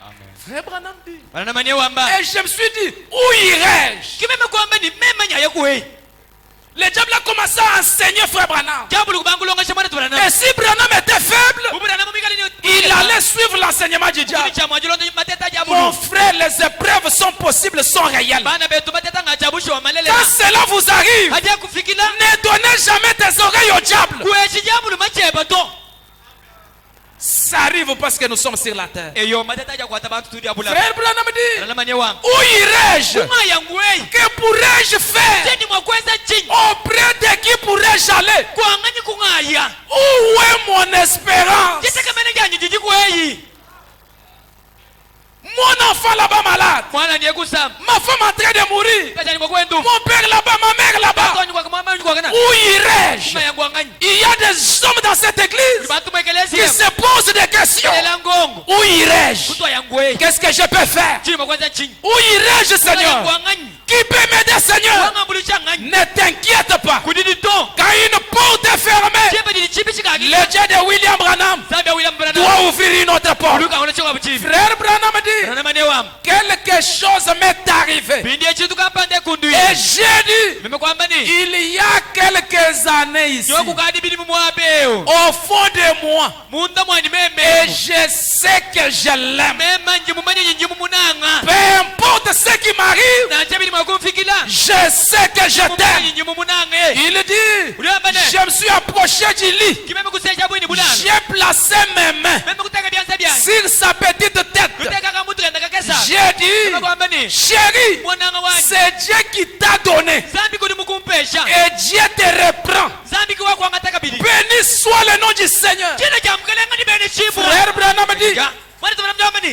Amen. Frère Branham dit. Et je me suis dit, où irais-je? Le diable a commencé à enseigner Frère Branham. Et si Branham était faible, il allait suivre l'enseignement du diable. Mon frère, les épreuves sont possibles, sont réelles. Quand cela vous arrive, ne donnez jamais tes oreilles au diable. Ça arrive parce que nous sommes sur la terre. Frère Branham dit, où irais-je? Que pourrais-je faire? Auprès de qui pourrais-je aller? Où est mon espérance? Mon enfant là-bas malade. Ma femme en train de mourir. Mon père là-bas, ma mère là-bas. Où irais-je? Il y a des hommes dans cette église qui se posent des questions. Où irais-je? Qu'est-ce que je peux faire? Où irais-je, Seigneur? Qui peut m'aider, Seigneur? Ne t'inquiète pas. Quand une porte est fermée, le Dieu de William Branham doit ouvrir une autre porte. Frère Branham dit, Et j'ai dit, il y a quelques années ici, au fond de moi, et je sais que je l'aime. Peu importe ce qui m'arrive, je sais que je t'aime. Il dit, je me suis approché du lit, j'ai placé mes mains sur sa petite tête. J'ai dit, chérie, c'est Dieu qui t'a donné et Dieu te reprend. Béni soit le nom du Seigneur. Frère Branham dit,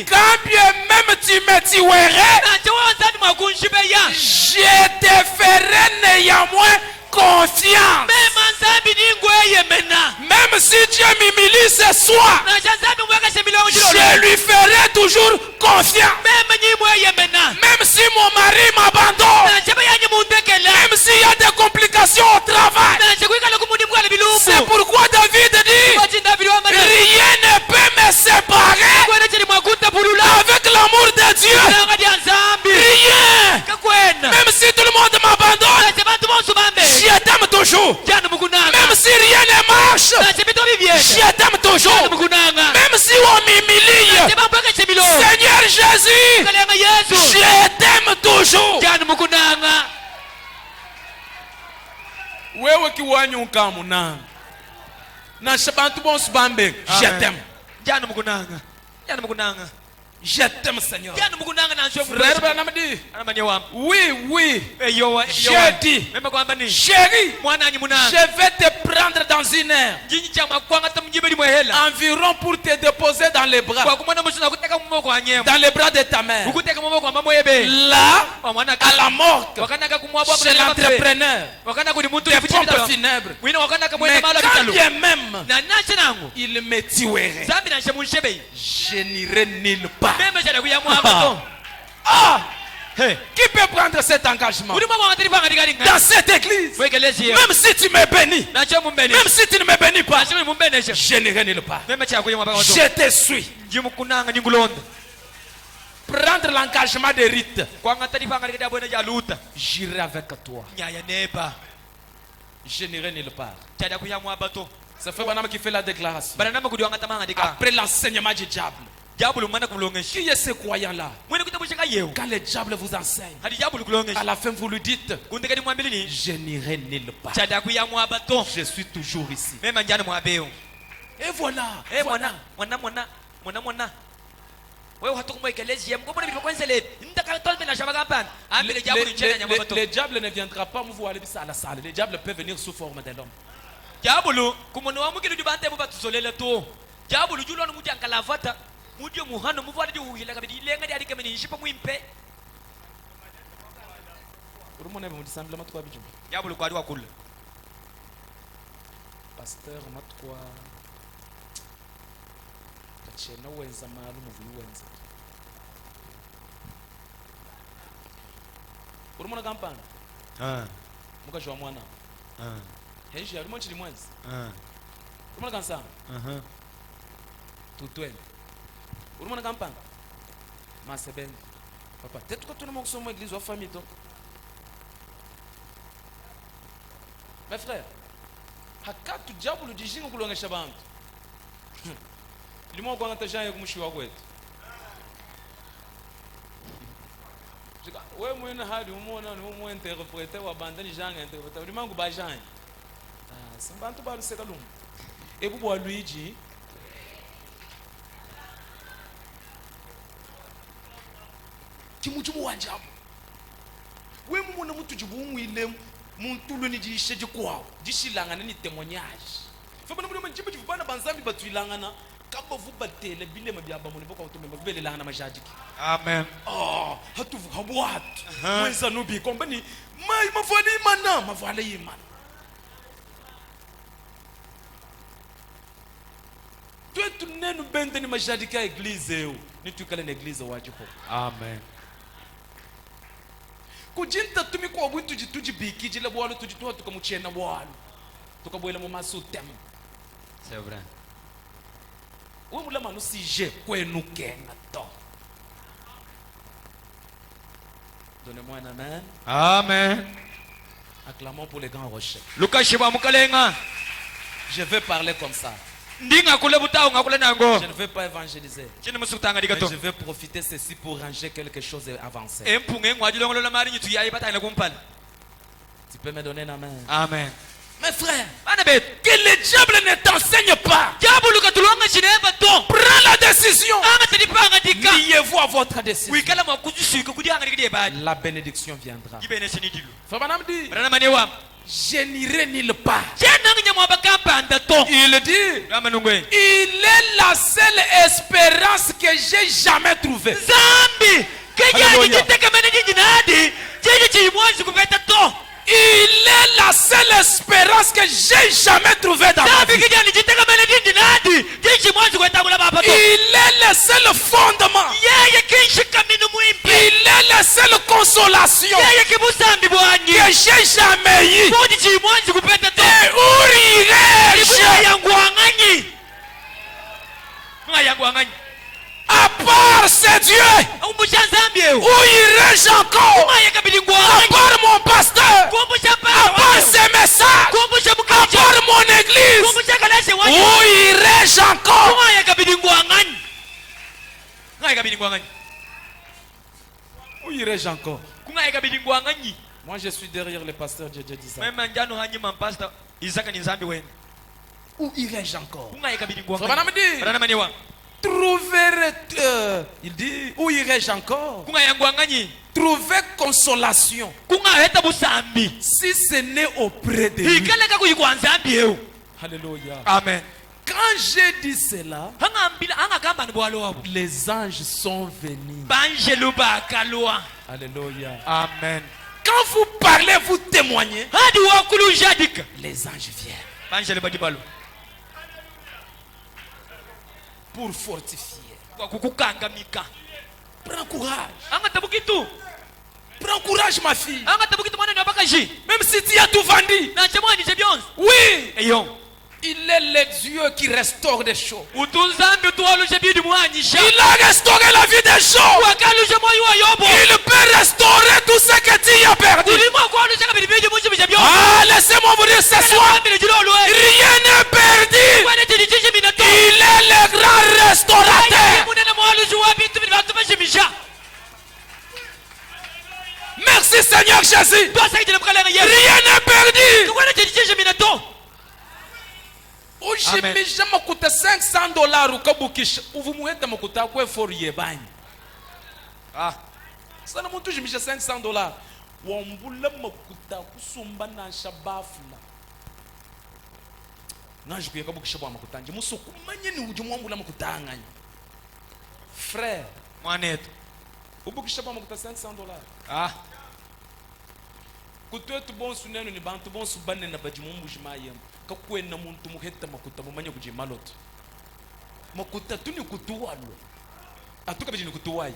quand bien même tu me tuerais, je te ferai néanmoins confiance. Même si Dieu m'humilie ce soir, je lui ferai toujours confiance. Même si mon mari m'abandonne, même s'il y a des complications au travail. C'est pourquoi David dit, rien ne peut me séparer avec l'amour de Dieu. Rien. Même si tout le monde m'abandonne, je t'aime toujours. Même si rien ne marche, je t'aime toujours. Même si on m'humilie, Seigneur Jésus, je t'aime toujours. Wewe kiwanyu nkamunanga na shabantu bonsu bambe, je t'aime. Je t'aime, Seigneur. Frère Branham dit, oui, j'ai dit, chérie, je vais te prendre dans une heure environ pour te déposer dans les bras de ta mère. Là, à la morgue, chez l'entrepreneur des pompes funèbres. Mais quand bien même il me tuerait, je n'irai nulle part. Qui peut prendre cet engagement dans cette église? Même si tu me bénis, même si tu ne me bénis pas, je n'irai nulle part. Je te suis. Prendre l'engagement des rites, j'irai avec toi. Je n'irai nulle part. C'est Frère Branham qui fait la déclaration après l'enseignement du diable. Qui est ce croyant-là? Quand le diable vous enseigne, à la fin vous lui dites, je n'irai nulle part. Je suis toujours ici. Et voilà. Le diable ne viendra pas vous voir à la salle. Le diable peut venir sous forme de l'homme. Pasteur matwa kachena wenza malu muvuyenza urumona kampani mukashwa mwana heji arimo chili mwenzi urumona kansana tutwene urumona kampani masebeni papa tetuko tunamo kusoma église wa famille to. Mes frères, hakatu diable dijinga kulongesha bantu limo kwa ngatajanya kumushiwa kwetu wewe mwene hadi umona ni umwe interprete wa bandani janga interprete limangu bajanya sambantu baluseka lumu ebubo Luigi kimujumu wanjabu we mumona mutu jibumwile muntu luni jishe kwawo jishilangana ni témoignage fabana muri manjibu jibana banzambi batwilangana kabo vubatele bile mabyaba muri boka utumemba kubele langana majadiki. Amen. Hatu habwat mwenza nubi kombani mai mavali mana mavali yimana tu nenu bende ni majadika église yo ni tukale na église wajipo. Amen. Kujinta tumi kwa bwitu jituji biki jile bwalo tujitoa tukamuchena bwalo tukabwela mu maso tem. C'est vrai. Uwe mula manu sije kwenu kenga to. Donnez-moi un amen. Amen. Acclamons pour les grands rochers. Mukalenga. Je vais parler comme ça. Je ne ne veux pas évangéliser. Mais je veux profiter ceci pour ranger quelque chose et avancer. Tu peux me donner un amen. Amen. Mes frères, que le diable ne t'enseigne pas. Prends la décision. Liez-vous à votre décision. La bénédiction viendra. Frère Branham dit, je n'irai nulle part. Il dit, il est la seule espérance que j'ai jamais trouvée. Alléluia. Il est la seule espérance que j'ai jamais trouvée dans ma vie. Il est le seul fondement. Il est la seule consolation que j'ai jamais eue. Et où irai-je? À part ce Dieu, où irai-je encore? À part mon pasteur, à part ses messages, à part mon église, où irai-je encore? Où irai-je encore? Moi je suis derrière le pasteur Djedje Disa. Où irai-je encore? Il dit, où irai-je encore? Trouver consolation si ce n'est auprès de lui. Alléluia. Amen. Quand j'ai dit cela, les anges sont venus. Alléluia. Amen. Quand vous parlez, vous témoignez, les anges viennent pour fortifier. Prends courage. Prends courage, ma fille. Même si tu as tout vendu. Oui. Il est le Dieu qui restaure des choses. Il a restauré la vie des choses. Il peut restaurer tout ce que tu as perdu. Ah, laissez-moi vous dire ce soir, rien n'est perdu. Il est le grand restaurateur. Merci Seigneur Jésus. Rien n'est perdu. Ujimije makuta $500 ukabukisha uvumuheta makuta kwa for yebanye. Sana muntu ujimije $500 wambula makuta kusumba na shabafula. Naje kuye kabukisha bwa makuta nje musuku manye ni uje mwambula makuta anganye. Frère, mwanetu ubukisha bwa makuta $500. Kutetu bonsu nenu ni bantu bonsu banne na bajimumbu jimayem. Kakwena muntu muheta makuta mumanye kujimaloto. Makuta tuni kutuwalo. Atuka bijini kutuwayi.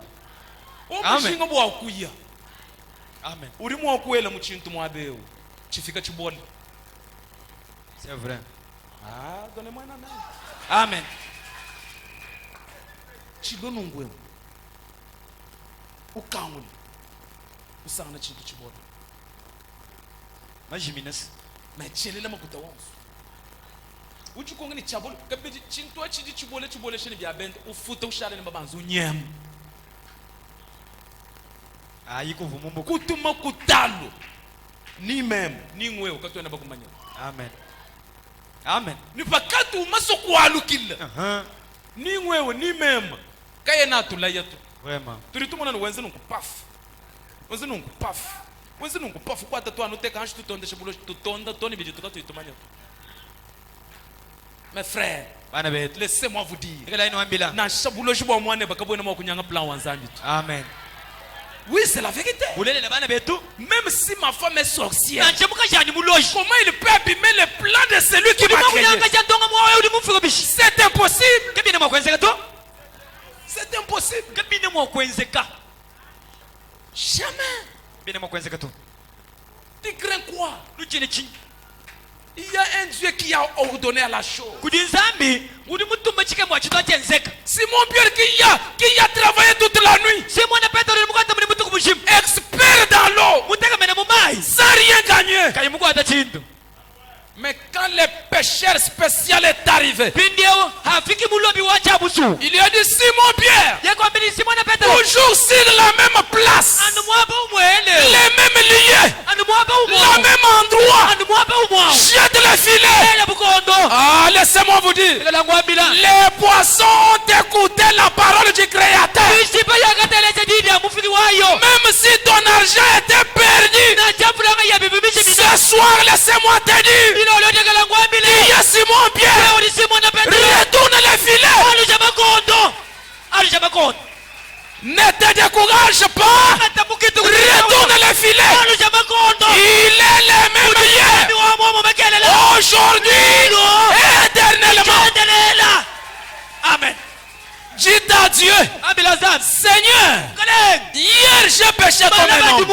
Omushinga bwa okuya. Amen. Urimu wakuela muchintu mwabeo. Chifika chiboli. C'est vrai. Donnez-moi un amen. Amen. Chilono ngwe. Ukanguli. Usanga chintu chiboli. Majiminas. Machelela makuta wansu. Uchukonga ni chabolo kabiji chintu achidi chibole shini bya bend ufuta ushale ni babanzu nyem. Ayiko vumumbu Kutuma kutalo. Ni mem ni ngwe ukatwena bakumanya. Amen. Amen. Ni pakatu maso kwalukilla. Ni ngwewe ni mem. Kaye na tulayatu. Vraiment. Tulitumona wenze nkupafu. Wenze nkupafu. Wenze nkupafu kwa tatu anoteka anshi tutonde shibulo tutonda toni biji tukatuitumanya. Mes frères, laissez-moi vous dire. Na shabulo shibo mwane bakabona mwa kunyanga plan wanzambi. Amen. Oui, c'est la vérité. Même si ma femme est sorcière, comment il peut abîmer le plan de celui qui m'a créé? C'est impossible. C'est impossible. Jamais. Tu crains quoi? Il y a un Dieu qui a ordonné à la chose. Kudinzambi, Simon Pierre qui a travaillé toute la nuit. expert dans l'eau, sans rien gagner. Mais quand le pécheur spécial est arrivé, il lui a dit Simon Pierre, toujours sur la même place, les mêmes lieux, le même endroit, jette le filet. Ah, laissez-moi vous dire, les poissons ont écouté la parole du Créateur. Même si ton argent était perdu, ce soir, laissez-moi te dire, il y a Simon Pierre, retourne le filet. Ne te décourage pas, retourne le filet. Il est le même hier, aujourd'hui et éternellement. Amen. Dites à Dieu, Seigneur, hier j'ai péché comme un homme.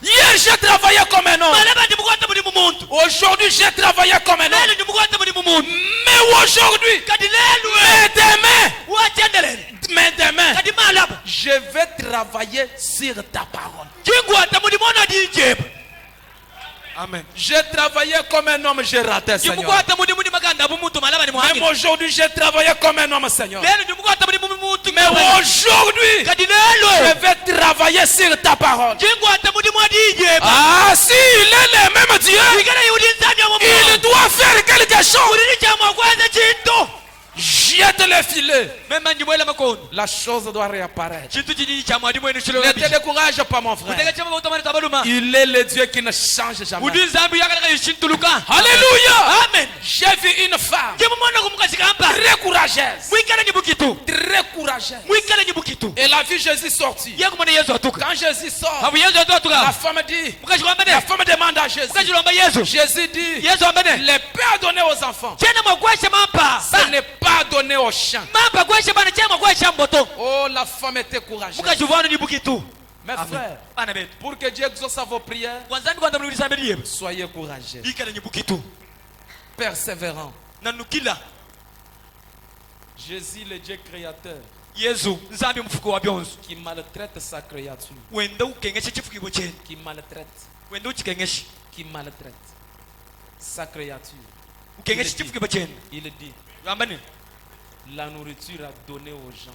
Hier j'ai travaillé comme un homme. Aujourd'hui j'ai travaillé comme un homme. Mais aujourd'hui, mais demain, je vais travailler sur ta parole. Amen. J'ai travaillé comme un homme, j'ai raté, Seigneur. Même aujourd'hui, j'ai travaillé comme un homme, Seigneur. Mais aujourd'hui, je vais travailler sur ta parole. Ah, si il est le même Dieu, il doit faire quelque chose. Jette le filet. La chose doit réapparaître. Ne te décourage pas, mon frère. Il est le Dieu qui ne change jamais. Alléluia. Amen. J'ai vu une femme très courageuse. Très courageuse. Elle a vu Jésus sortir. Quand Jésus sort, la femme dit, la femme demande à Jésus. Jésus dit, les pains à donner aux enfants, ce n'est pas donné aux chiens. Oh, la femme était courageuse. Mes frères, pour que Dieu exauce vos prières, soyez courageux, persévérants. Jésus, le Dieu créateur, qui maltraite sa créature, qui maltraite sa créature. Il dit, la nourriture à donner aux gens,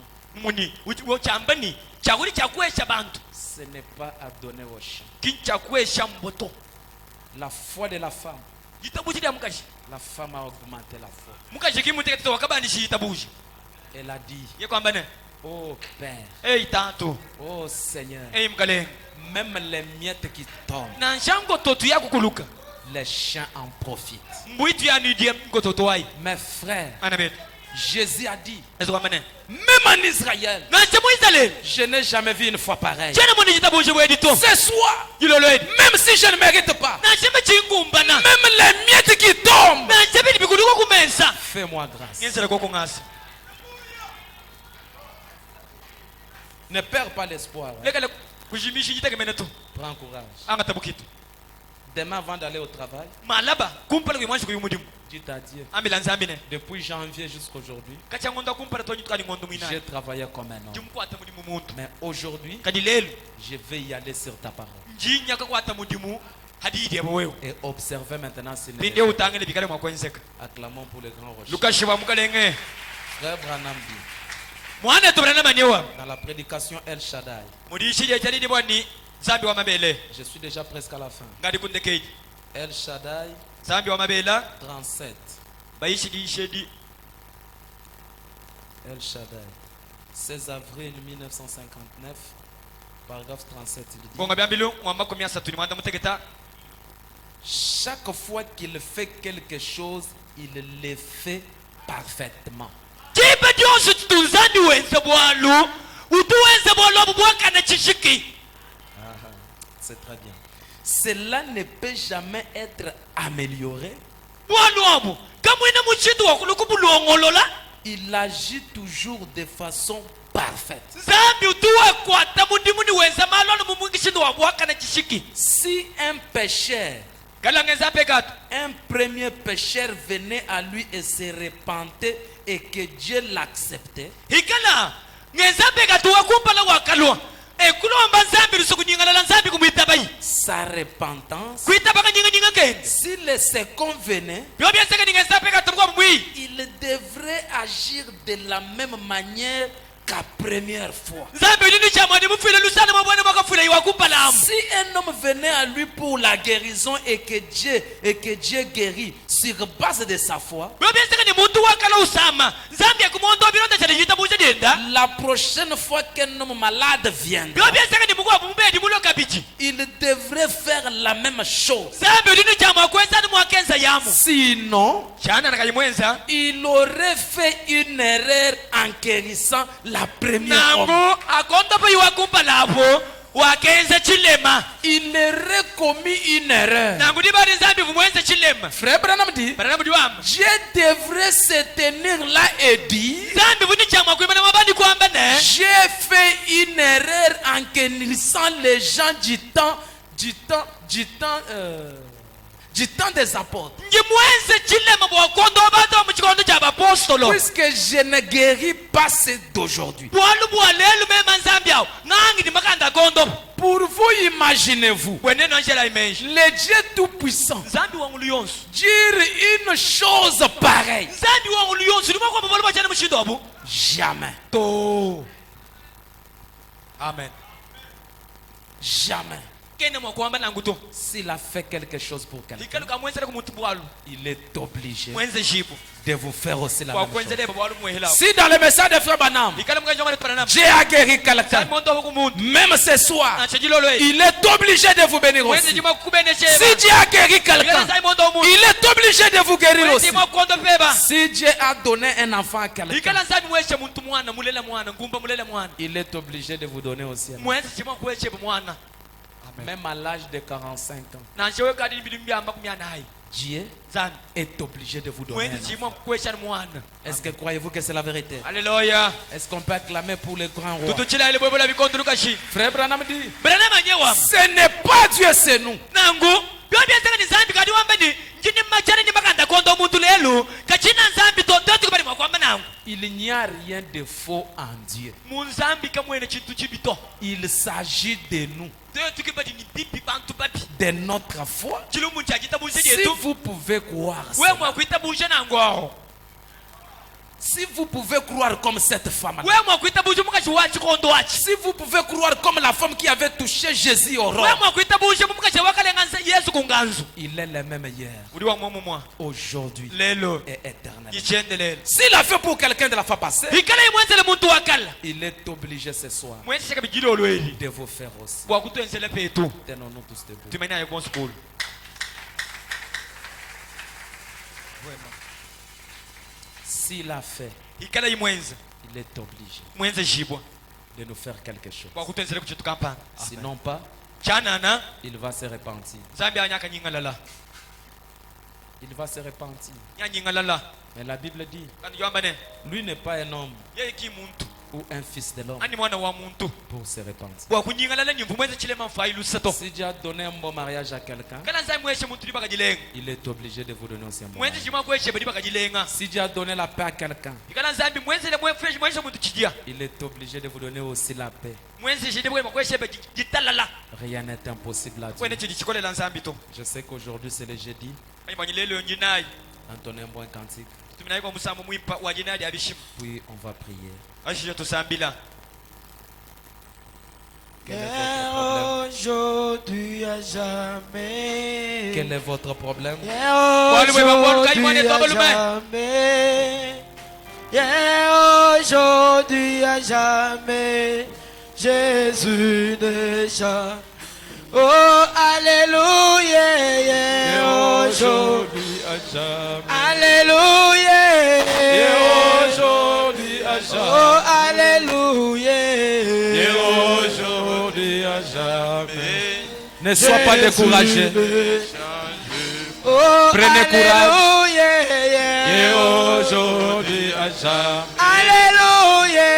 ce n'est pas à donner aux chiens. La foi de la femme, la femme a augmenté la foi. Elle a dit, oh Père, oh Seigneur, même les miettes qui tombent, les chiens en profitent. Mes frères, Jésus a dit, même en Israël, je n'ai jamais vu une foi pareille. Ce soir, même si je ne mérite pas, même les miettes qui tombent, fais-moi grâce. Ne perds pas l'espoir. Prends courage. Demain, avant d'aller au travail, dis à Dieu, depuis janvier jusqu'à aujourd'hui, j'ai travaillé comme un homme. Mais aujourd'hui, je vais y aller sur ta parole. Et observer maintenant si acclamons pour le grand rocher. Frère Branham dit, dans la prédication El Shaddai, je suis déjà presque à la fin. El Shaddai 37. El Shaddai 16 avril 1959, paragraphe 37, il dit, chaque fois qu'il fait quelque chose, il le fait parfaitement. C'est très bien. Cela ne peut jamais être amélioré. Il agit toujours de façon parfaite. Si un pécheur, un premier pécheur venait à lui et se repentait et que Dieu l'acceptait, sa repentance, s'il se convenait, il devrait agir de la même manière qu'à première fois. Si un homme venait à lui pour la guérison et que Dieu guérit sur base de sa foi, la prochaine fois qu'un homme malade viendra, il devrait faire la même chose. Sinon, il aurait fait une erreur en guérissant la première homme. Il aurait commis une erreur. Frère Branham dit, Dieu devrait se tenir là et dire, j'ai fait une erreur en guérissant les gens du temps des apôtres. Puisque je ne guéris pas ceux d'aujourd'hui. Pour vous, imaginez-vous, le Dieu Tout-Puissant dire une chose pareille. Jamais. Amen. Jamais. S'il a fait quelque chose pour quelqu'un, il est obligé de vous faire aussi la même chose. Si dans le message de Frère Branham, Dieu a guéri quelqu'un, même ce soir, il est obligé de vous bénir aussi. Si Dieu a guéri quelqu'un, il est obligé de vous guérir aussi. Si Dieu a donné un enfant à quelqu'un, il est obligé de vous donner aussi un enfant. Même à l'âge de 45 ans, Dieu est obligé de vous donner un enfant. Est-ce que croyez-vous que c'est la vérité? Alléluia. Est-ce qu'on peut acclamer pour le grand roi? Frère Branham dit, ce n'est pas Dieu, c'est nous. Il n'y a rien de faux en Dieu. Il s'agit de nous, de notre foi. Si vous pouvez croire cela, si vous pouvez croire comme cette femme, si vous pouvez croire comme la femme qui avait touché Jésus au roi, il est le même hier, aujourd'hui et éternellement. S'il a fait pour quelqu'un de la fois passée, il est obligé ce soir de vous faire aussi. Tenons-nous tous debout. S'il a fait, il est obligé de nous faire quelque chose. Sinon pas, il va se repentir. Il va se repentir. Mais la Bible dit, lui n'est pas un homme ou un fils de l'homme pour se repentir. Si Dieu a donné un bon mariage à quelqu'un, il est obligé de vous donner aussi un bon mariage. Si Dieu a donné la paix à quelqu'un, il est obligé de vous donner aussi la paix. Rien n'est impossible à Dieu. Je sais qu'aujourd'hui c'est le jeudi. Entonnez un bon cantique. Puis on va prier. Aujourd'hui à jamais. Quel est votre problème? Aujourd'hui à jamais. Jésus ne change. Oh, alléluia. Aujourd'hui à jamais. Alléluia. Aujourd'hui à jamais. Oh, alléluia. Aujourd'hui à jamais. Ne sois pas découragé. Oh, prenez courage. Et aujourd'hui à jamais. Alléluia.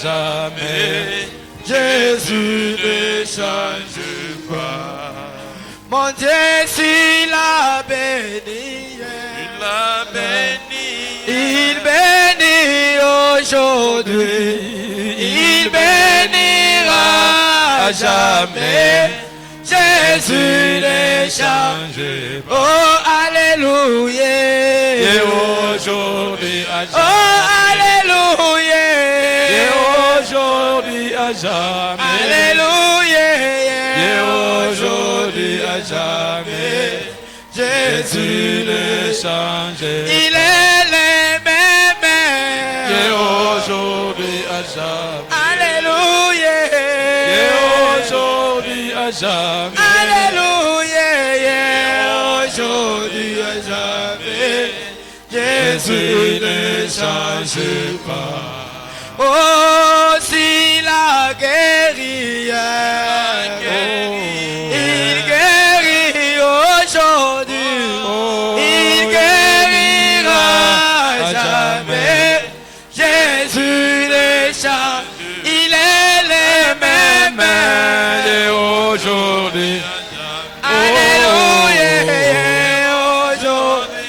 Jamais, Jésus ne change pas. Mon Dieu, s'il a béni, Il a béni. il bénit aujourd'hui, il bénira à jamais. Jésus n'est changé. Oh, alléluia. Et aujourd'hui à Oh, alléluia. Et aujourd'hui à jamais. Alléluia. Et aujourd'hui à jamais. Jésus n'est changé. Il est le même. Et aujourd'hui à jamais. Alléluia. Et aujourd'hui à jamais. Alléluia. Aujourd'hui à jamais. Jésus ne change pas. Oh, s'il a guéri, il guérit aujourd'hui, il guérira jamais. Jésus ne change, il est le même. Et aujourd'hui. Alléluia. Aujourd'hui.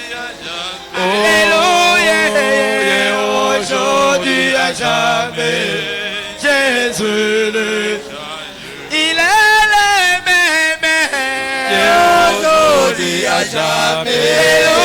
Alléluia. Aujourd'hui à jamais. Jésus le il est le même. Aujourd'hui à jamais.